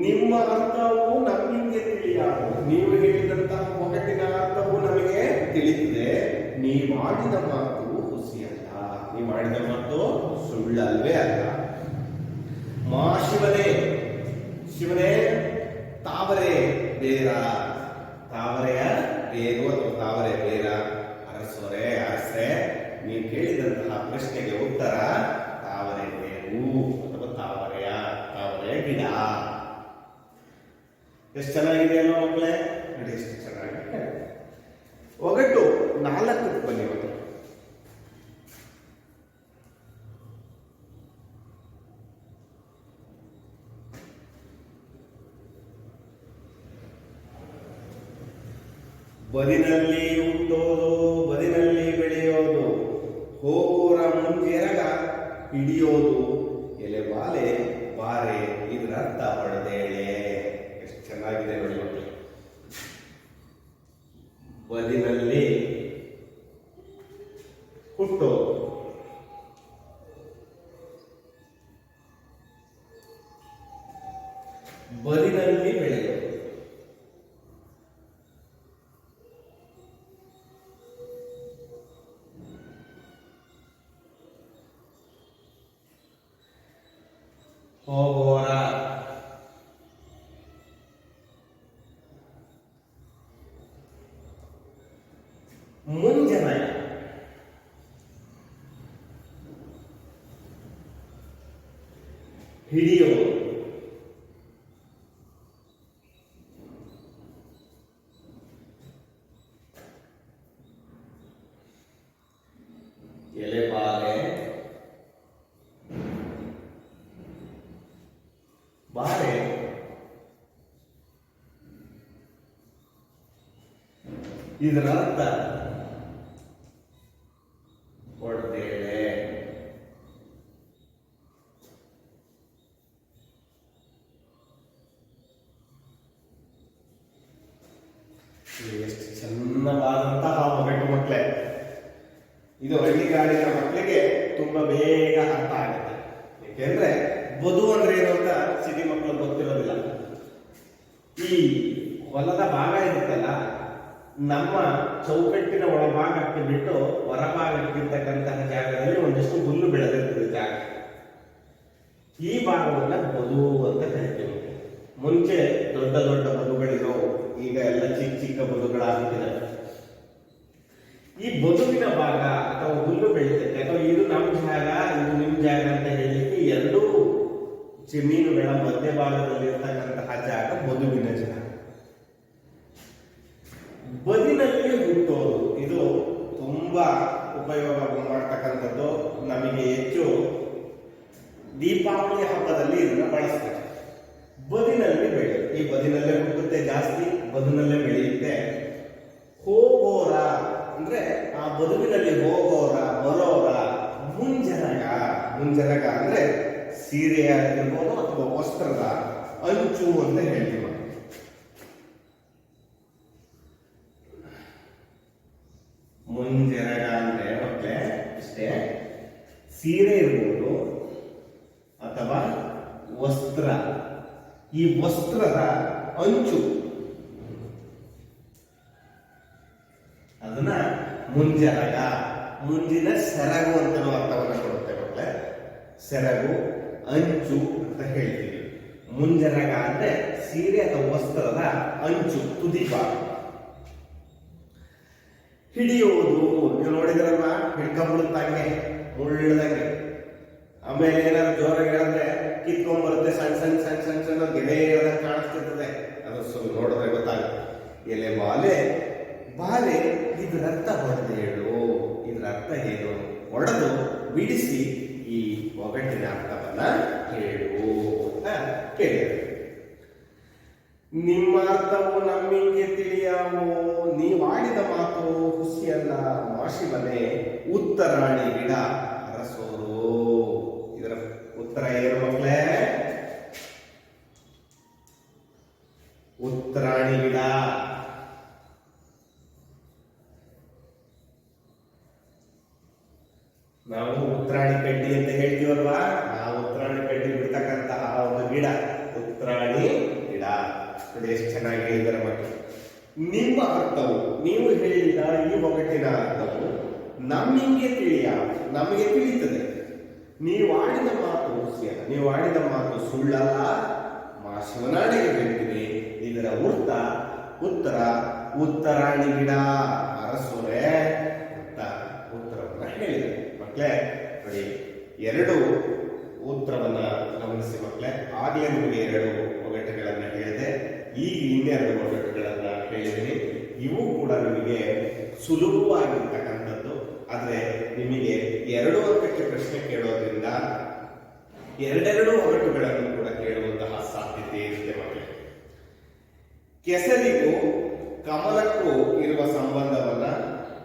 ನಿಮ್ಮ ಅರ್ಥವು ನಮ್ಮಿಂಗೆ ತಿಳಿಯಾವು, ನೀವು ಹೇಳಿದಂತಹ ಒಗಟಿನ ಅರ್ಥವು ನಮಗೆ ತಿಳಿದಿದೆ. ನೀವಾಡಿದ ಮಾತು ಹುಸಿಯಲ್ಲ, ನೀವು ಮಾಡಿದ ಮಾತು ಸುಳ್ಳಲ್ವೇ ಅಲ್ಲ. ಮಾ ಶಿವನೇ, ಶಿವನೇ ತಾವರೆ ಬೇರ, ತಾವರೆಯ ಬೇರು ಅಥವಾ ತಾವರೆ ಬೇರ. ಅರಸೋರೆ, ಅರಸೆ, ನೀವು ಕೇಳಿದಂತಹ ಪ್ರಶ್ನೆಗೆ ಉತ್ತರ ತಾವರೆ ಬೇರು ಅಥವಾ ತಾವರೆಯ ಗಿಡ. ಎಷ್ಟು ಚೆನ್ನಾಗಿದೆ ಅಲ್ವಾ ಮಕ್ಕಳೇ? ನೋಡಿ ಎಷ್ಟು ಚೆನ್ನಾಗಿದೆ. ಒಗಟು 4 ಬನ್ನಿ ಒಂದು. ಬದಿನಲ್ಲಿ ಹುಟ್ಟೋದು ಬದಿನಲ್ಲಿ ಬೆಳೆಯೋದು, ಹೋಗೋರ ಮುಂಜೆರಗ ಹಿಡಿಯೋದು, ಎಲೆ ಬಾಲೆ ಬಾರೆ ಇದರ ಅರ್ಥ ಹೊಡೆದೇಳೆ. ಎಷ್ಟು ಚೆನ್ನಾಗಿದೆ ನೋಡಿ ಮಕ್ಕಳು. ಬದಿನಲ್ಲಿ ಹುಟ್ಟೋದು. ಬದಿನಲ್ಲಿ ಬೆಳೆಯೋದು. ಹೋಗೋರ. ಮುಂಜಾನೆ. ಹಿಡಿಯೋದು. ಎಲೆಬಾಲೆ. ಬಾರೆ. ಇದರ ಅರ್ಥ ಹೊಡೆದೇಳೆ. ಎಷ್ಟು ಚೆನ್ನವಾದಂತಹ ಒಗಟು ಮಕ್ಕಳೇ. ಇದು ಹಳ್ಳಿಗಾಡಿನ ಮಕ್ಕಳಿಗೆ ತುಂಬಾ ಬೇಗ ಅರ್ಥ ಆಗುತ್ತೆ. ಯಾಕೆಂದ್ರೆ ಬದು ಅಂದ್ರೆ ಏನು ಅಂತ ಸಿಟಿ ಮಕ್ಕಳು ಗೊತ್ತಿರೋದಿಲ್ಲ. ಈ ಹೊಲದ ಭಾಗ ಇರುತ್ತಲ್ಲ, ನಮ್ಮ ಚೌಕಟ್ಟಿನ ಒಳಭಾಗಕ್ಕೆ ಬಿಟ್ಟು ಹೊರಭಾಗಕ್ಕಿರ್ತಕ್ಕಂತಹ ಜಾಗದಲ್ಲಿ ಒಂದಿಷ್ಟು ಹುಲ್ಲು ಬೆಳೆದಿರ್ತದೆ ಜಾಗ. ಈ ಭಾಗವನ್ನ ಬದು ಅಂತ ಕರಿತೀವಿ. ಮುಂಚೆ ದೊಡ್ಡ ದೊಡ್ಡ ಬದುಗಳಿರೋ, ಈಗ ಎಲ್ಲ ಚಿಕ್ಕ ಚಿಕ್ಕ ಬದುಗಳಾಗುತ್ತಿದೆ. ಈ ಬದುವಿನ ಭಾಗ ಅಥವಾ ಹುಲ್ಲು ಬೆಳೀತೈತೆ, ಅಥವಾ ಇದು ನಮ್ಮ ಜಾಗ ಇದು ನಿಮ್ಮ ಜಾಗ ಅಂತ ಹೇಳಲಿಕ್ಕೆ ಎರಡೂ ಜಮೀನುಗಳ ಮಧ್ಯಭಾಗದಲ್ಲಿ ಇರ್ತಕ್ಕಂತಹ ಜಾಗ ಬದುವಿನ ಜಾಗ. ಬದಿನಲ್ಲಿ ಹುಟ್ಟೋದು ಇದು ತುಂಬಾ ಉಪಯೋಗ ಮಾಡ್ತಕ್ಕಂಥದ್ದು. ನಮಗೆ ಹೆಚ್ಚು ದೀಪಾವಳಿ ಹಬ್ಬದಲ್ಲಿ ಇದನ್ನ ಬಳಸ್ತಾರೆ. ಬದಿನಲ್ಲಿ ಬೆಳೆಯುತ್ತೆ. ಈ ಬದಿನಲ್ಲೇ ಹುಟ್ಟುತ್ತೆ ಜಾಸ್ತಿ, ಬದಿನಲ್ಲೇ ಬೆಳೆಯುತ್ತೆ. ಹೋಗೋರ ಅಂದ್ರೆ ಆ ಬದುಕಿನಲ್ಲಿ ಹೋಗೋರ, ಬರೋರ. ಮುಂಜನಗ. ಮುಂಜನಗ ಅಂದ್ರೆ ಸೀರೆ ಆಗಿರ್ಬೋದು ಅಥವಾ ವಸ್ತ್ರದ ಅಂಚು ಅಂತ ಹೇಳ್ತೀವಿ. ಮುಂಜನಗ ಅಂದ್ರೆ ಮಕ್ಕಳೇ ಇಷ್ಟೇ, ಸೀರೆ ಇರ್ಬೋದು ಅಥವಾ ವಸ್ತ್ರ. ಈ ವಸ್ತ್ರದ ಅಂಚು ಅದನ್ನ ಮುಂಜನಗ, ಮುಂಜಿನ ಸೆರಗು ಅಂತ ಅರ್ಥವನ್ನು ಕೊಡುತ್ತೆ ಮಕ್ಕಳೇ. ಸೆರಗು, ಅಂಚು ಅಂತ ಹೇಳ್ತೀವಿ. ಮುಂಜನಗ ಅಂದ್ರೆ ಸೀರೆ ಅಥವಾ ವಸ್ತ್ರದ ಅಂಚು, ತುದಿ ಭಾಗ. ಹಿಡಿಯೋದು ನೀವು ನೋಡಿದ್ರಲ್ವಾ, ಹಿಡ್ಕೊಂಡ್ಬಿಡುತ್ತಂಗೆ ಮುಳ್ಳಿಡ್ದಂಗೆ. ಆಮೇಲೆ ಏನಾದ್ರು ಜೋರಾಗಿ ಹೇಳಿದ್ರೆ ಕಿತ್ಕೊಂಡ್ಬರುತ್ತೆ. ಸಣ್ಣ ಸಣ್ಣ ಸಣ್ಣ ಸಣ್ಣ ಸಣ್ಣ ಗೆಲೆ ಕಾಣಿಸ್ತಿರ್ತದೆ. ಅದು ನೋಡಿದ್ರೆ ಗೊತ್ತಾಗುತ್ತೆ. ಎಲೆ ಬಾಲೆ. ಬಾಲೆ ಇದ್ರ ಅರ್ಥ ಹೊಡೆದು ಹೇಳು. ಇದ್ರ ಅರ್ಥ ಏನು? ಹೊಡೆದು ಬಿಡಿಸಿ ಈ ಒಗಟಿನ ಅರ್ಥವನ್ನ ಹೇಳು ಅಂತ ಕೇಳಿದರು. ನಿಮ್ಮ ಅರ್ಥವು ನಮ್ಮಿಂಗೆ ತಿಳಿಯಾವು, ನೀವಾಡಿದ ಮಾತು ಹುಸಿಯಲ್ಲ ಮಾಶಿವನೆ, ಉತ್ತರಾಣಿ ಗಿಡ ಅರಸೋರು. ಇದರ ಉತ್ತರ ಏನು ಮಕ್ಕಳೇ? ಉತ್ತರಾಣಿ ಗಿಡ. ನಾವು ಉತ್ತರಾಣಿ ಕಡ್ಡಿ ಅಂತ ಹೇಳ್ತೀವಲ್ವಾ, ನಾವು ಉತ್ತರಾಣಿ ಕಡ್ಡಿ ಬಿಡ್ತಕ್ಕಂತಹ ಒಂದು ಗಿಡ ಉತ್ತರಾಣಿ ಗಿಡ. ಎಷ್ಟು ಚೆನ್ನಾಗಿ ಹೇಳಿದ್ದಾರೆ ಮಕ್ಕಳು. ನಿಮ್ಮ ಅರ್ಥವು, ನೀವು ಹೇಳಿದ ಈ ಒಗಟಿನ ಅರ್ಥವು ನಮ್ಮಿಂಗೆ ನಮಗೆ ತಿಳಿಯುತ್ತದೆ. ನೀವು ಆಡಿದ ಮಾತು ಹುಸಿಯಲ್ಲ, ನೀವು ಆಡಿದ ಮಾತು ಸುಳ್ಳಲ್ಲ, ಶಿವನಾಡಿಗೆ ಹೇಳ್ತೀನಿ. ಇದರ ಉತ್ತರ ಉತ್ತರಾಣಿ ಗಿಡ ಅರಸುರೆ ಅಂತ ಉತ್ತರವನ್ನ ಹೇಳಿದೆ ಮಕ್ಕಳೇ. ನೋಡಿ, ಎರಡು ಉತ್ತರವನ್ನ ಗಮನಿಸಿ ಮಕ್ಕಳೇ. ಆಗ್ಲೇ ನಿಮಗೆ ಎರಡು ಒಗಟುಗಳನ್ನ ಹೇಳಿದೆ, ಈಗ ಇನ್ನೆರಡು ಒಗಟುಗಳನ್ನ ಹೇಳಿದ್ದೀನಿ. ಇವು ಕೂಡ ನಿಮಗೆ ಸುಲಭವಾಗಿರ್ತಕ್ಕಂಥದ್ದು. ಆದ್ರೆ ನಿಮಗೆ 2 ಅಂಕಕ್ಕೆ ಪ್ರಶ್ನೆ ಕೇಳೋದ್ರಿಂದ ಎರಡೆರಡು ಒಗಟುಗಳನ್ನು ಕೂಡ ಕೇಳುವಂತಹ ಸಾಧ್ಯತೆ ಇರುತ್ತೆ ಮಕ್ಕಳೇ. ಕೆಸರಿಗೂ ಕಮಲಕ್ಕೂ ಇರುವ ಸಂಬಂಧವನ್ನ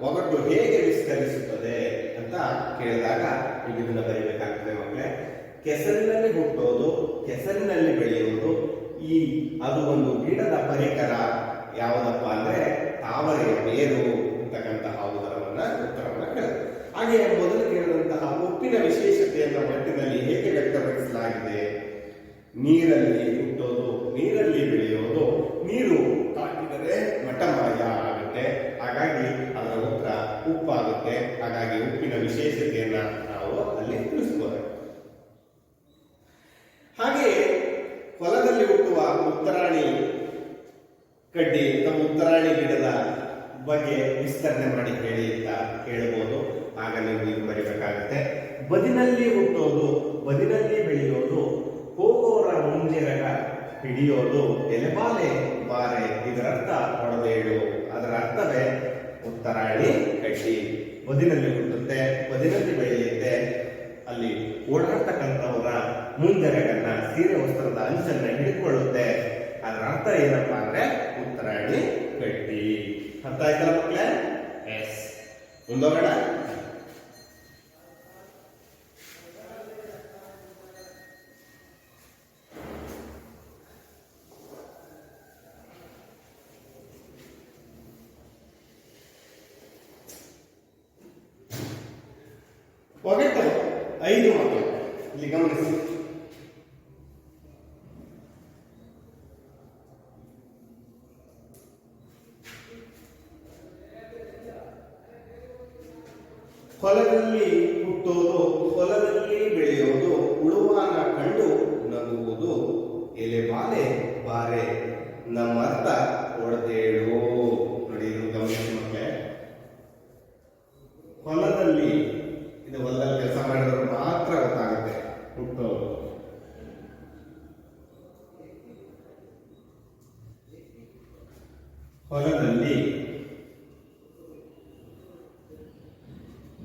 ಒಗಟು ಹೇಗೆ ವಿಸ್ತರಿಸುತ್ತದೆ ಅಂತ ಕೇಳಿದಾಗ ನೀವು ಇದನ್ನ ಬರೀಬೇಕಾಗ್ತದೆ ಮಕ್ಕಳೇ. ಕೆಸರಿನಲ್ಲಿ ಹುಟ್ಟೋದು, ಕೆಸರಿನಲ್ಲಿ ಬೆಳೆಯುವುದು, ಅದು ಒಂದು ಗಿಡದ ಪರಿಕರ ಯಾವುದಪ್ಪ ಅಂದ್ರೆ ತಾವರೆಯ ಬೇರು ಅಂತಕ್ಕಂತಹ ಉತ್ತರವನ್ನ ಕೇಳಿದೆ. ಹಾಗೆ ಮೊದಲು ಕೇಳಿದಂತಹ ಉಪ್ಪಿನ ವಿಶೇಷತೆಯನ್ನು ಒಟ್ಟಿನಲ್ಲಿ ಹೇಗೆ ವ್ಯಕ್ತಪಡಿಸಲಾಗಿದೆ? ನೀರಲ್ಲಿ ಹುಟ್ಟೋದು, ನೀರಲ್ಲಿ ಬೆಳೆಯೋದು, ನೀರು ತಾಕಿದರೆ ಮಠಮಾಯ ಆಗುತ್ತೆ, ಹಾಗಾಗಿ ಅದರ ಉತ್ತರ ಉಪ್ಪಾಗುತ್ತೆ. ಹಾಗಾಗಿ ಉಪ್ಪಿನ ವಿಶೇಷತೆಯನ್ನ ನಾವು ಅಲ್ಲಿ ತಿಳಿಸ್ಬೋದು. ಹಾಗೆಯೇ ಹೊಲದಲ್ಲಿ ಹುಟ್ಟುವ ಉತ್ತರಾಣಿ ಕಡ್ಡಿ ಅಥವಾ ಉತ್ತರಾಣಿ ಗಿಡದ ಬಗ್ಗೆ ವಿಸ್ತರಣೆ ಮಾಡಿ ಹೇಳಿ ಅಂತ ಕೇಳಬಹುದು. ಆಗ ನೀವು ಇದು ಬರೀಬೇಕಾಗುತ್ತೆ. ಬದಿನಲ್ಲಿ ಹುಟ್ಟೋದು, ಬದಿನಲ್ಲಿ ಬೆಳೆಯೋದು, ಹೋಗೋರ ಮುಂಜೆರಗ ಹಿಡಿಯೋದು, ಎಲೆಬಾಲೆ ಬಾರೆ, ಇದರ ಅರ್ಥ ಹೊಡೆದೇಳು. ಅದರ ಅರ್ಥವೇ ಉತ್ತರಾಣಿ ಕಡ್ಡಿ. ಬದಿನಲ್ಲಿ ಹುಟ್ಟುತ್ತೆ, ಬದಿನಲ್ಲಿ ಬೆಳೆಯುತ್ತೆ, ಅಲ್ಲಿ ಓಡಾಡ್ತಕ್ಕಂಥವರ ಮುಂಜೆರಗನ್ನ, ಸೀರೆ ವಸ್ತ್ರದ ಅಂಚನ್ನ ಹಿಡಿದುಕೊಳ್ಳುತ್ತೆ. ಅದರ ಅರ್ಥ ಏನಪ್ಪಾ ಅಂದ್ರೆ ಉತ್ತರಾಣಿ ಕಡ್ಡಿ. ಅರ್ಥ ಆಯ್ತಲ್ಲ ಮಕ್ಕಳೇ? ಎಸ್. ಮುಂದೋಗೋಣ. ಒಗಟು 5 ಮಕ್ಕಳು ಇಲ್ಲಿ ಗಮನಿಸಿ. ಹೊಲದಲ್ಲಿ ಹುಟ್ಟೋದು, ಹೊಲದಲ್ಲಿ ಬೆಳೆಯೋದು, ಉಳುವಾನ ಕಂಡು ನಗುವುದು, ಎಲೆಬಾಲೆ ಬಾರೆ, ನಮ್ಮ ಅರ್ಥ ಹೊಡೆದೇಳು. ನೋಡಿ, ಇದು ಗಮನಿಸಿ ಮಕ್ಕಳೇ. ಹೊಲದಲ್ಲಿ, ಇದು ಹೊಲದಲ್ಲಿ ಕೆಲಸ ಮಾಡಿದವರು ಮಾತ್ರ ಗೊತ್ತಾಗುತ್ತೆ ಹುಟ್ಟೋದು. ಹೊಲದಲ್ಲಿ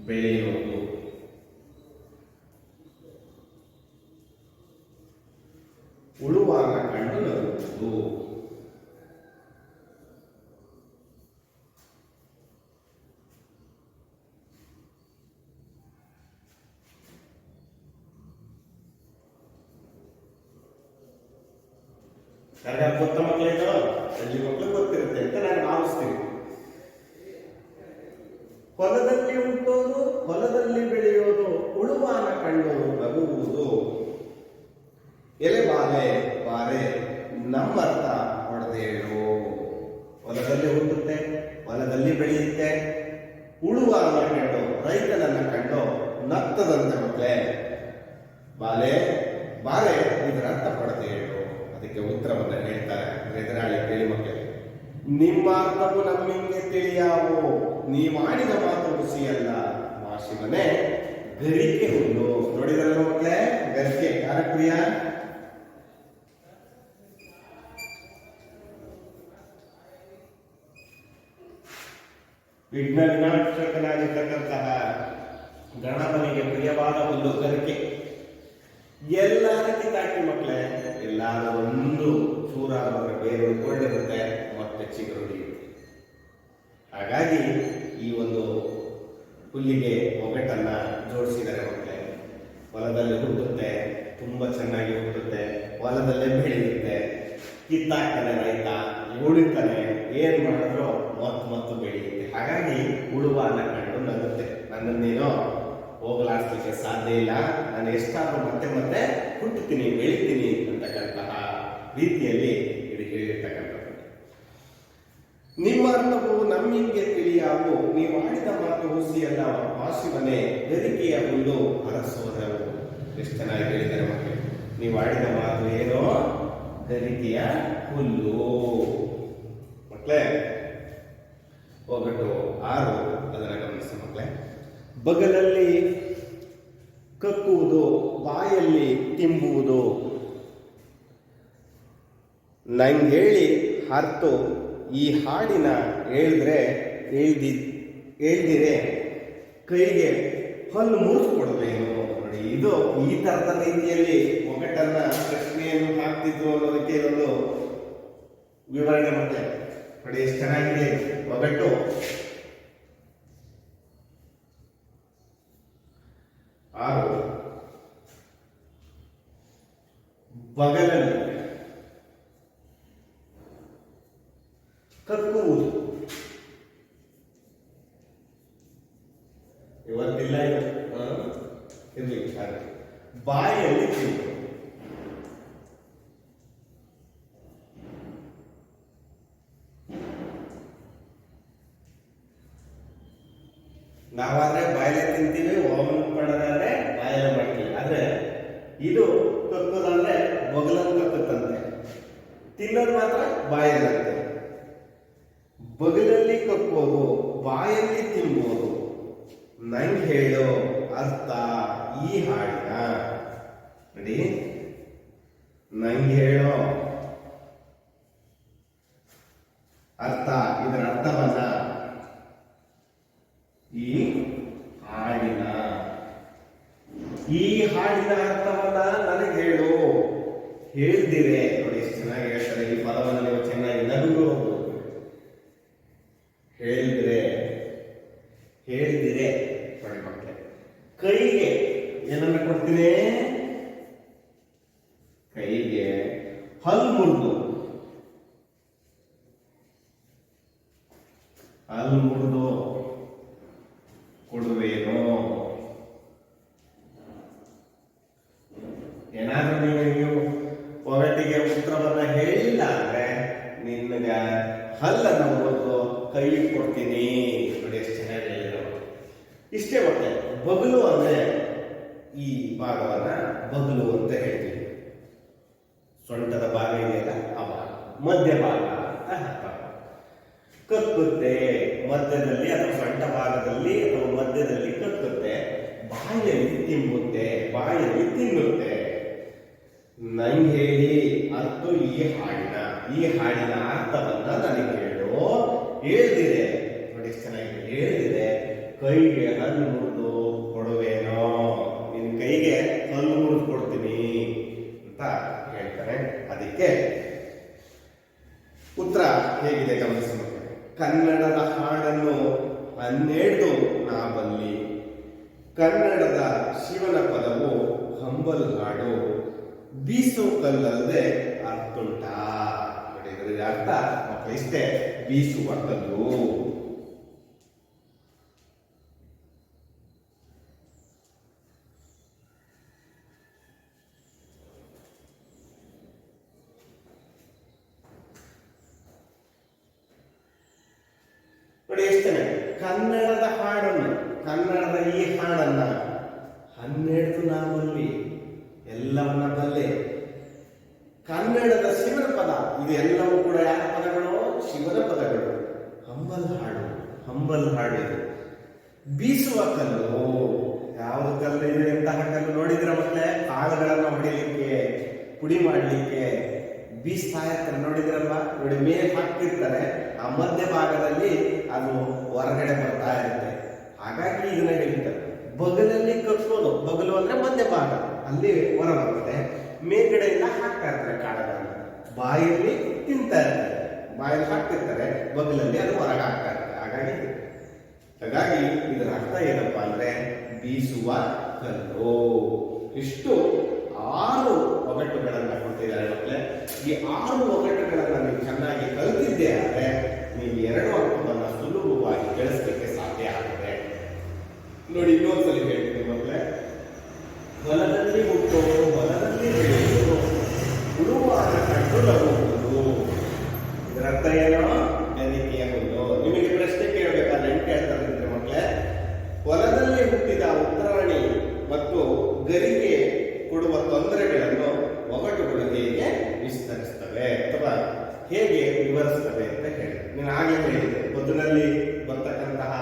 ಬೆಳೆಯೋದು, ಉಳುವಾಗ ಕಂಡು ನಗುವುದು. ನನಗೆ ಗೊತ್ತ ಮಕ್ಕಳಿದ್ದು ಅಲ್ಲಿ ಮಕ್ಕಳು ಗೊತ್ತಿರುತ್ತೆ ಅಂತ ನಾನು ಭಾವಿಸ್ತೀನಿ. ಹೊಲದಲ್ಲಿ ಹುಟ್ಟೋದು, ಹೊಲದಲ್ಲಿ ಬೆಳೆಯೋದು, ಉಳುವಾನ ಕಂಡು ನಗುವುದು, ಎಲೆಬಾಲೆ ಬಾರೆ, ನಮ್ಮರ್ಥ ಹೊಡೆದೇಳು. ಹೊಲದಲ್ಲಿ ಹುಟ್ಟುತ್ತೆ, ಹೊಲದಲ್ಲಿ ಬೆಳೆಯುತ್ತೆ, ಉಳುವಾನ ಕಂಡು, ರೈತನನ್ನ ಕಂಡು ನಗ್ತದಂತೆ ಮಕ್ಕಳೇ. ಬಾಲೆ ಬಾರೆ, ಇದರ ಅರ್ಥ ಹೊಡೆದೇಳು. ಅದಕ್ಕೆ ಉತ್ತರವನ್ನು ಹೇಳ್ತಾರೆ ಎದುರಾಳಿ. ಕೇಳಿ ಮಕ್ಕಳೇ. ನಿಮ್ಮ ಅರ್ಥವು ನಮ್ಮಿಂಗೆ ತಿಳಿಯಾವು, ನೀ ಮಾಡಿದ ಮಾತು ಹುಸಿಯಲ್ಲ, ಮಾಶಿವನೇ ಗರಿಕೆ ಹುಲ್ಲು. ನೋಡಿದ್ರಲ್ಲ ಮಕ್ಕಳೇ, ಗರಿಕೆ ಕಾರಕ್ರಿಯ. ವಿಘ್ನ ವಿನಾಶಕನಾಗಿರ್ತಕ್ಕಂತಹ ಗಣಪನಿಗೆ ಪ್ರಿಯವಾದ ಹುಲ್ಲು ಗರಿಕೆ. ಎಲ್ಲಾರ ಕಿತ್ತಾಕಿ ಮಕ್ಕಳೇ, ಎಲ್ಲಾರು ಒಂದು ಚೂರಾದ ಬೇರೆ ಉಳ್ಕೊಂಡಿರುತ್ತೆ, ಮತ್ತೆ ಚಿಗುರು ಹಿಡಿಯುತ್ತೆ. ಹಾಗಾಗಿ ಈ ಒಂದು ಹುಲ್ಲಿಗೆ ಒಗಟನ್ನ ಜೋಡಿಸಿದರೆ ಮಕ್ಕಳೇ. ಹೊಲದಲ್ಲಿ ಹುಟ್ಟುತ್ತೆ, ತುಂಬಾ ಚೆನ್ನಾಗಿ ಹುಟ್ಟುತ್ತೆ, ಹೊಲದಲ್ಲೇ ಬೆಳೆಯುತ್ತೆ, ಕಿತ್ತಾಕ್ತಾನೆ ರೈತ, ಉಳಿತಾನೆ, ಏನ್ ಮಾಡಿದ್ರು ಮತ್ತು ಬೆಳೆಯುತ್ತೆ. ಹಾಗಾಗಿ ಉಳುವಾನ ಕಂಡು ನಗುತ್ತೆ. ನನ್ನನ್ನೇನೋ ಹೋಗಲಾಡಿಸ್ಲಿಕ್ಕೆ ಸಾಧ್ಯ ಇಲ್ಲ, ನಾನು ಎಷ್ಟಾದ್ರೂ ಮತ್ತೆ ಹುಟ್ಟುತ್ತೀನಿ, ಬೆಳಿತೀನಿ ಅಂತಕ್ಕಂತಹ ರೀತಿಯಲ್ಲಿ ಇದು ಹೇಳಿರ್ತಕ್ಕಂಥದ್ದು. ನಿಮ್ಮ ಅರ್ಥವು ನಮ್ಮಿಂಗೆ ತಿಳಿಯಾವು, ನೀವು ಆಡಿದ ಮಾತು ಹುಸಿಯಲ್ಲ, ವಾಸಿವನೆ ಗರಿಕೆಯ ಹುಲ್ಲು ಹರಸೋದವು. ಎಷ್ಟು ಚೆನ್ನಾಗಿ ಹೇಳಿದ್ದಾರೆ ಮಕ್ಕಳು. ನೀವು ಆಡಿದ ಮಾತು ಏನೋ ಗರಿಕೆಯ ಹುಲ್ಲು. ಮಕ್ಕಳೇ, ಒಗಟು 6 ಅದನ್ನ ಗಮನಿಸಿ ಮಕ್ಕಳೇ. ಬಗಲಲ್ಲಿ ಕಕ್ಕುವುದು, ಬಾಯಲ್ಲಿ ತಿಂಬುವುದು, ನಂಗೇಳಿ ಹರ್ತು ಈ ಹಾಡಿನ ಹೇಳ್ದಿರೆ ಕೈಗೆ ಹಲ್ಲು ಮುರಿಸ್ಕೊಡ್ಬೇನು. ನೋಡಿ, ಇದು ಈ ತರದ ರೀತಿಯಲ್ಲಿ ಒಗಟನ್ನ ಪ್ರಶ್ನೆಯನ್ನು ಹಾಕ್ತಿದ್ರು ಅನ್ನೋದಕ್ಕೆ ಇದೊಂದು ವಿವರಣೆ ಮತ್ತೆ. ನೋಡಿ ಎಷ್ಟು ಚೆನ್ನಾಗಿದೆ ಒಗಟು. ಬಗಲಲ್ಲಿ ಕಕ್ಕುವುದು, ಇವತ್ತಿಲ್ಲ ಇದು ಇರ್ಲಿ. ಬಾಯಲ್ಲಿ ತಿನ್ನು. ನಾವಾದ್ರೆ ಬಾಯಲ್ಲೇ ತಿಂತೀವಿ, ಓಮನ್ ಪಡೋದಾದ್ರೆ ಬಾಯಲ್ಲೇ ಮಾಡ್ತೀವಿ. ಆದ್ರೆ ಇದು ಕಕ್ಕುದಂದ್ರೆ ಬಗಲನ್ನು ಕಕ್ಕುತ್ತಂತೆ, ತಿನ್ನೋದು ಮಾತ್ರ ಬಾಯಲ್ಲಂತೆ. ಬಗಲಲ್ಲಿ ಕಕ್ಕೋದು, ಬಾಯಲ್ಲಿ ತಿನ್ಬೋದು. ನಂಗೆ ಹೇಳೋ ಅರ್ಥ ಈ ಹಾಡಿನ ನೋಡಿ. ನಂಗೆ ಹೇಳೋ ಅರ್ಥ, ಇದರ ಅರ್ಥವನ್ನ ಈ ಹಾಡಿನ ಅರ್ಥವನ್ನ ನನಗೆ ಹೇಳು. ಹೇಳ್ದಿರೆ ನೋಡಿ ಎಷ್ಟು ಚೆನ್ನಾಗಿ ಹೇಳ್ತಾರೆ ಈ ಪದವನ್ನು. ನೀವು ಚೆನ್ನಾಗಿ ನಗುರು ಹೇಳ್ದಿರೆ ನೋಡಿ ಮಕ್ಕಳೇ. ಕೈಗೆ ಏನನ್ನ ಕೊಡ್ತೀನಿ? ಕೈಗೆ ಹಲ್ಲು ಮುರಿದು ಕೊಡುವೇನೋ. ಏನಾದ್ರೂ ನೀವು ಒಗಟಿಗೆ ಉತ್ತರವನ್ನ ಹೇಳಿಲ್ಲ ಅಂದ್ರೆ ನಿನ್ಗ ಹಲ್ಲನ್ನ ಮುರಿದು ಕೈ ಕೊಡ್ತೀನಿ. ನೋಡಿ ಎಷ್ಟು ಚೆನ್ನಾಗಿ ಹೇಳಿದ್ರು. ಇಷ್ಟೇ ಮತ್ತೆ. ಬಗಲು ಅಂದ್ರೆ ಈ ಭಾಗವನ್ನ ಬಗಲು ಅಂತ ಹೇಳ್ತೀವಿ. ಸೊಂಟದ ಭಾಗ ಇದೆಯಲ್ಲ ಆ ಭಾಗ, ಮಧ್ಯ ಭಾಗ ಅಂತ ಹೇಳ್ತಾರೆ. ಕಕ್ಕುತ್ತೆ ಮಧ್ಯದಲ್ಲಿ ಅಥವಾ ಸೊಂಟ ಭಾಗದಲ್ಲಿ ಅಥವಾ ಮಧ್ಯದಲ್ಲಿ ಕಕ್ಕುತ್ತೆ. ಬಾಯಲ್ಲಿ ತಿನ್ನುತ್ತೆ, ಬಾಯಲ್ಲಿ ತಿನ್ನುತ್ತೆ. ನಂಗೆ ಹೇಳಿ ಅರ್ಥ ಈ ಹಾಡಿನ ಅರ್ಥವನ್ನ ನನಗೆ ಹೇಳು. ಹೇಳ್ದಿದೆ ನೋಡಿ ಎಷ್ಟು ಚೆನ್ನಾಗಿ ಹೇಳ್ದಿದೆ. ಕೈಗೆ ಹಲ್ಲು ಮುರಿದು ಕೊಡುವೇನೋ, ನಿನ್ ಕೈಗೆ ಹಲ್ಲು ಮುರಿದು ಕೊಡ್ತೀನಿ ಅಂತ ಹೇಳ್ತಾರೆ. ಅದಕ್ಕೆ ಉತ್ತರ ಹೇಗಿದೆ ಗಮನಿಸಿ. ಕನ್ನಡದ ಹಾಡನ್ನು 12 ನಾ ಬಲ್ಲಿ. ಕನ್ನಡದ ಶಿವನ ಪದವು ಹಂಬಲ್ ಹಾಡು. ಬೀಸು ಕಲ್ಲಲ್ಲದೆ ಅರ್ಥುಂಟಾ. ನೋಡಿ ಅರ್ಥ ಮಕ್ಕಳು ಇಷ್ಟೇ, ಬೀಸುವ ಕಲ್ಲು. ನೋಡಿ ಎಷ್ಟು ಕನ್ನಡದ ಹಾಡನ್ನು, ಕನ್ನಡದ ಈ ಹಾಡನ್ನ 12 ನಾ ಬಲ್ಲಿ, ಎಲ್ಲವನ್ನ ಬಲ್ಲೆ. ಕನ್ನಡದ ಶಿವನ ಪದ, ಇದು ಎಲ್ಲವೂ ಕೂಡ ಯಾರ ಪದಗಳು? ಶಿವನ ಪದಗಳು. ಹಂಬಲ್ ಹಾಡು ಇದು. ಬೀಸುವ ಕಲ್ಲು, ಯಾವುದು ಕಲ್ಲು ಇದೆ? ಎಂತಹ ಕಲ್ಲು ನೋಡಿದ್ರ ಮಕ್ಕಳೇ? ಕಾಳುಗಳನ್ನ ಹೊಡಿಲಿಕ್ಕೆ, ಪುಡಿ ಮಾಡಲಿಕ್ಕೆ ಬೀಸ್ತಾ ಇರ್ತಾರೆ, ನೋಡಿದ್ರಲ್ವಾ? ನೋಡಿ ಮೇಲೆ ಹಾಕ್ತಿರ್ತಾರೆ, ಆ ಮಧ್ಯ ಭಾಗದಲ್ಲಿ ಅದು ಹೊರಗಡೆ ಬರ್ತಾ ಇರುತ್ತೆ. ಹಾಗಾಗಿ ಇದನ್ನ ಹೇಳ್ತಾರೆ ಬಗಲಲ್ಲಿ ಕಟ್ಟೋದು. ಬಗಲು ಅಂದ್ರೆ ಮಧ್ಯ ಭಾಗ, ಅಲ್ಲಿ ಹೊರ ಬರುತ್ತೆ. ಮೇಲ್ಗಡೆಯಿಂದ ಹಾಕ್ತಾ ಇರ್ತಾರೆ ಕಾಳುಗಳನ್ನ, ಬಾಯಲ್ಲಿ ತಿಂತಾ ಇರ್ತಾರೆ, ಬಾಯಲ್ಲಿ ಹಾಕ್ತಿರ್ತಾರೆ, ಬಗಲಲ್ಲಿ ಅದು ಹೊರಗೆ ಹಾಕ್ತಾ ಇರ್ತಾರೆ. ಹಾಗಾಗಿ ಇದರ ಅರ್ಥ ಏನಪ್ಪಾ ಅಂದ್ರೆ ಬೀಸುವ ಕಲ್ಲು. ಇಷ್ಟು 6 ಒಗಟುಗಳನ್ನ ಕೊಟ್ಟಿದ್ದಾರೆ ಮಕ್ಕಳೇ. ಈ 6 ಒಗಟುಗಳನ್ನ ನೀವು ಚೆನ್ನಾಗಿ ಕಲಿತಿದ್ದೆ ಆದರೆ ನೀವು 2 ಅಂಕವನ್ನ ಸುಲಭವಾಗಿ ಗಳಿಸಲಿಕ್ಕೆ ಸಾಧ್ಯ ಆಗುತ್ತೆ. ನೋಡಿ ಇನ್ನೊಂದ್ಸಲಿ ಹೇಳ್ತೀನಿ ಮಕ್ಕಳೇ. ಹೊಲದಲ್ಲಿ ಹುಟ್ಟೋದು, ಹೊಲದಲ್ಲಿ ಬೆಳೆಯೋದು, ಉಳುವಾರ ಕಂಡು ಲಗುವುದು. ಇದರ ಅರ್ಥ ಏನೋ? ಗರಿಕೆಯ ಹುಲ್ಲು. ನಿಮಗೆ ಪ್ರಶ್ನೆ ಕೇಳಬೇಕಾದ್ರೆ ಹೆಂಗೆ ಕೇಳ್ತಾರೆ ಮಕ್ಕಳೇ? ಹೊಲದಲ್ಲಿ ಹುಟ್ಟಿದ ಉತ್ತರಾಣಿ ಮತ್ತು ಗರಿಗೆ ಕೊಡುವ ತೊಂದರೆಗಳನ್ನು ಒಗಟುಗಳು ಹೇಗೆ ವಿಸ್ತರಿಸ್ತವೆ ಅಥವಾ ಹೇಗೆ ವಿವರಿಸ್ತವೆ ಅಂತ ಹೇಳಿ ನಾನು ಹಾಗೆ ಹೇಳಿದ್ದೆ. ಬದುನಲ್ಲಿ ಬರ್ತಕ್ಕಂತಹ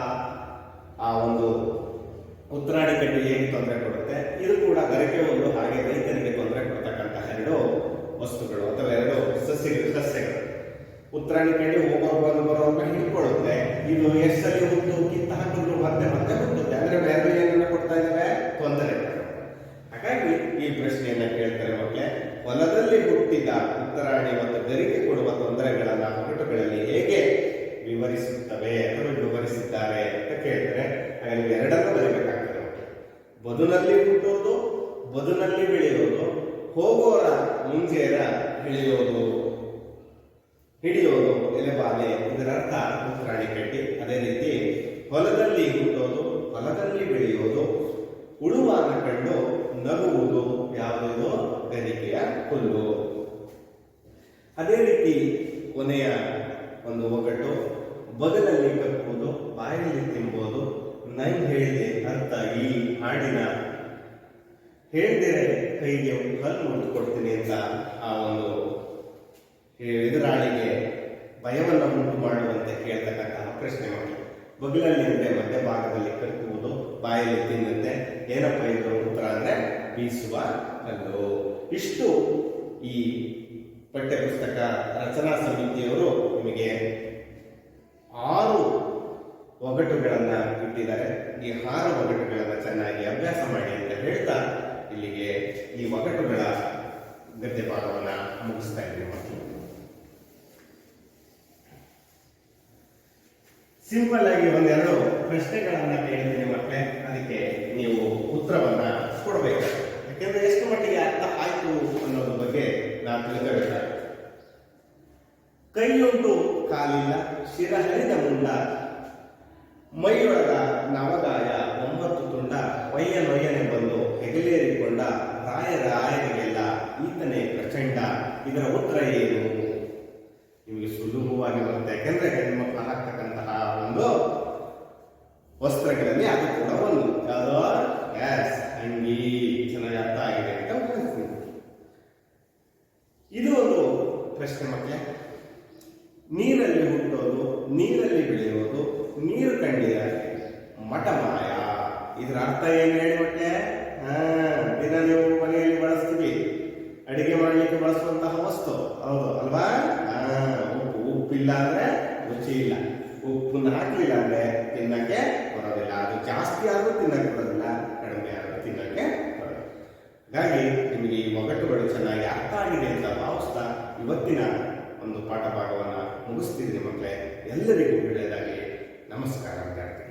ಆ ಒಂದು ಉತ್ತರಾಣಿ ಕಡ್ಡಿ ಹೇಗೆ ತೊಂದರೆ ಕೊಡುತ್ತೆ, ಇದು ಕೂಡ ಗರಿಕೆ ಒಂದು ಹಾಗೆ ರೈತರಿಗೆ ತೊಂದರೆ ಕೊಡ್ತಕ್ಕಂತಹ 2 ವಸ್ತುಗಳು ಅಥವಾ 2 ಸಸ್ಯಗಳು. ಉತ್ತರಾಣಿ ಕಡ್ಡಿ ಬರೋವಾಗ ಹಿಡ್ಕೊಳ್ಳುತ್ತೆ. ಇದು ಎಷ್ಟಲ್ಲಿ ಹುಟ್ಟು ಕಿತ್ತ ಹಾಕಿದ್ರು ಮತ್ತೆ ಹುಟ್ಟುತ್ತೆ. ಅಂದ್ರೆ ಬೇರೆ ಏನನ್ನ ಕೊಡ್ತಾ ಇದ್ದಾವೆ? ತೊಂದರೆ. ಹಾಗಾಗಿ ಈ ಪ್ರಶ್ನೆಯನ್ನ ಕೇಳ್ತಾರೆ ಮಕ್ಕಳೇ. ಹೊಲದಲ್ಲಿ ಹುಟ್ಟಿದ ಉತ್ತರಾಣಿ ಮತ್ತು ಗರಿಗೆ ಕೊಡುವ ತೊಂದರೆಗಳನ್ನ ಒಗಟುಗಳಲ್ಲಿ ಹೇಗೆ ವಿವರಿಸುತ್ತವೆ ಅಥವಾ ವಿವರಿಸಿದ್ದಾರೆ ಅಂತ ಕೇಳ್ತಾರೆ. ಹಾಗೆ ನೀವು 2 ಬರೀಬೇಕಾಗ್ತದೆ. ಬದುನಲ್ಲಿ ಹುಟ್ಟೋದು, ಬದುನಲ್ಲಿ ಬೆಳೆಯೋದು, ಹೋಗೋರ ಮುಂಜೇರ ಹಿಡಿಯೋದು ಎಲೆಬಾಲೆ. ಇದರ ಅರ್ಥ ಉತ್ತರಾಣಿ ಕಡ್ಡಿ. ಅದೇ ರೀತಿ ಹೊಲದಲ್ಲಿ ಹುಟ್ಟೋದು, ಹೊಲ ಹೊಲದಲ್ಲಿ ಬೆಳೆಯುವುದು, ಉಳುವಾಗ ಕಂಡು ನಗುವುದು ಯಾವುದೋ ಗರಿಕೆಯ ಹುಲ್ಲು. ಅದೇ ರೀತಿ ಕೊನೆಯ ಒಂದು ಒಗಟು, ಬಗಲಲ್ಲಿ ಕಪ್ಪುವುದು, ಬಾಯಲ್ಲಿ ತಿಂಬೋದು, ನಂಗೆ ಹೇಳಿದೆ ಅರ್ಥ ಈ ಹಾಡಿನ ಹೇಳ್ದಿರೆ ಕೈಗೆ ಕಲ್ಲು ಮುಟ್ಟು ಕೊಡ್ತೀನಿ ಅಂತ ಆ ಒಂದು ಎದುರಾಳಿಗೆ ಭಯವನ್ನು ಉಂಟು ಮಾಡುವಂತೆ ಕೇಳ್ತಕ್ಕಂತಹ ಪ್ರಶ್ನೆ ಮಾಡಿ. ಬಗಲಲ್ಲಿ ಅಂದ್ರೆ ಮಧ್ಯಭಾಗದಲ್ಲಿ ಕಕ್ಕುವುದು, ಬಾಯಲ್ಲಿ ತಿನ್ನುತ್ತೆ. ಏನಪ್ಪ ಇದು ಉತ್ತರ ಅಂದ್ರೆ ಬೀಸುವ ಕಲ್ಲು. ಇಷ್ಟು ಈ ಪಠ್ಯಪುಸ್ತಕ ರಚನಾ ಸಮಿತಿಯವರು ನಿಮಗೆ 6 ಒಗಟುಗಳನ್ನ ಇಟ್ಟಿದ್ದಾರೆ. ಈ 6 ಒಗಟುಗಳನ್ನ ಚೆನ್ನಾಗಿ ಅಭ್ಯಾಸ ಮಾಡಿ ಅಂತ ಹೇಳ್ತಾ ಇಲ್ಲಿಗೆ ಈ ಒಗಟುಗಳ ಗದ್ಯ ಭಾಗವನ್ನ ಮುಗಿಸ್ತಾ ಇದ್ದೀವಿ ಮಕ್ಕಳು. ಸಿಂಪಲ್ ಆಗಿ ಒಂದೆರಡು ಪ್ರಶ್ನೆಗಳನ್ನ ಕೇಳಿದ್ದೀನಿ ಮಕ್ಕಳೇ, ಅದಕ್ಕೆ ನೀವು ಉತ್ತರವನ್ನ ಕೊಡಬೇಕು. ಯಾಕೆಂದ್ರೆ ಎಷ್ಟು ಮಟ್ಟಿಗೆ ಅರ್ಥ ಆಯ್ತು ಅನ್ನೋದ್ರ ಬಗ್ಗೆ ನಾವು ತಿಳ್ಕೋಬೇಕಾಗುತ್ತೆ. ಕೈಯುಂಟು ಕಾಲಿಲ್ಲ, ಶಿರ ಹರಿದ ಮುಂಡ, ಮೈಯೊಳಗ ನವಗಾಯ 9 ತುಂಡ, ಒಯ್ಯನೊಯ್ಯನೆ ಬಂದು ಹೆಗಲೇರಿಕೊಂಡ, ರಾಯರ ಆಯರಿಗೆಲ್ಲ ಈತನೇ ಪ್ರಚಂಡ. ಇದರ ಉತ್ತರ ಏನು? ನಿಮಗೆ ಸುಲಭವಾಗಿ ಬರುತ್ತೆ. ಯಾಕೆಂದ್ರೆ ಹೆಣ್ಮಕ್ಳು ಹಾಕ್ತಕ್ಕಂತಹ ಒಂದು ವಸ್ತ್ರಗಳಲ್ಲಿ ಅದು ಕೂಡ ಒಂದು ಯಾವುದೋ ಅಂಗಿ. ಚೆನ್ನಾಗಿ ಅರ್ಥ ಆಗಿದೆ ಅಂತ ಭಾವಿಸ್ತೀನಿ. ಇದು ಒಂದು ಪ್ರಶ್ನೆ ಮಕ್ಕಳೇ. ನೀರಲ್ಲಿ ಹುಟ್ಟೋದು, ನೀರಲ್ಲಿ ಬೆಳೆಯೋದು, ನೀರು ಕಂಡಿದ ಮಠಮಾಯ. ಇದರ ಅರ್ಥ ಏನು ಹೇಳಿ ಮಕ್ಕಳೇ? ದಿನ ನೀವು ಮನೆಯಲ್ಲಿ ಬಳಸ್ತೀವಿ, ಅಡಿಗೆ ಮಾಡಲಿಕ್ಕೆ ಬಳಸುವಂತಹ ವಸ್ತು, ಹೌದು ಅಲ್ವಾ? ಉಪ್ಪಿಲ್ಲ ಅಂದ್ರೆ ರುಚಿ ಇಲ್ಲ, ಉಪ್ಪನ್ನು ಹಾಕಲಿಲ್ಲ ಅಂದ್ರೆ ತಿನ್ನಕ್ಕೆ ಬರೋದಿಲ್ಲ. ಅದು ಜಾಸ್ತಿ ಆದ್ರೂ ತಿನ್ನಕ್ಕೆ ಬರೋದಿಲ್ಲ, ಕಡಿಮೆ ಆದ್ರೂ ತಿನ್ನಕ್ಕೆ ಬರೋದಿಲ್ಲ. ಹಾಗಾಗಿ ನಿಮಗೆ ಈ ಒಗಟುಗಳು ಚೆನ್ನಾಗಿ ಅರ್ಥ ಆಗಿದೆ ಅಂತ ಭಾವಿಸ್ತಾ ಇವತ್ತಿನ ಒಂದು ಪಾಠ ಭಾಗವನ್ನು ಮುಗಿಸ್ತಿದ್ದೀನಿ ಮಕ್ಕಳೇ. ಎಲ್ಲರಿಗೂ ಒಳ್ಳೆಯದಾಗಿ. ನಮಸ್ಕಾರ ವಿದ್ಯಾರ್ಥಿ.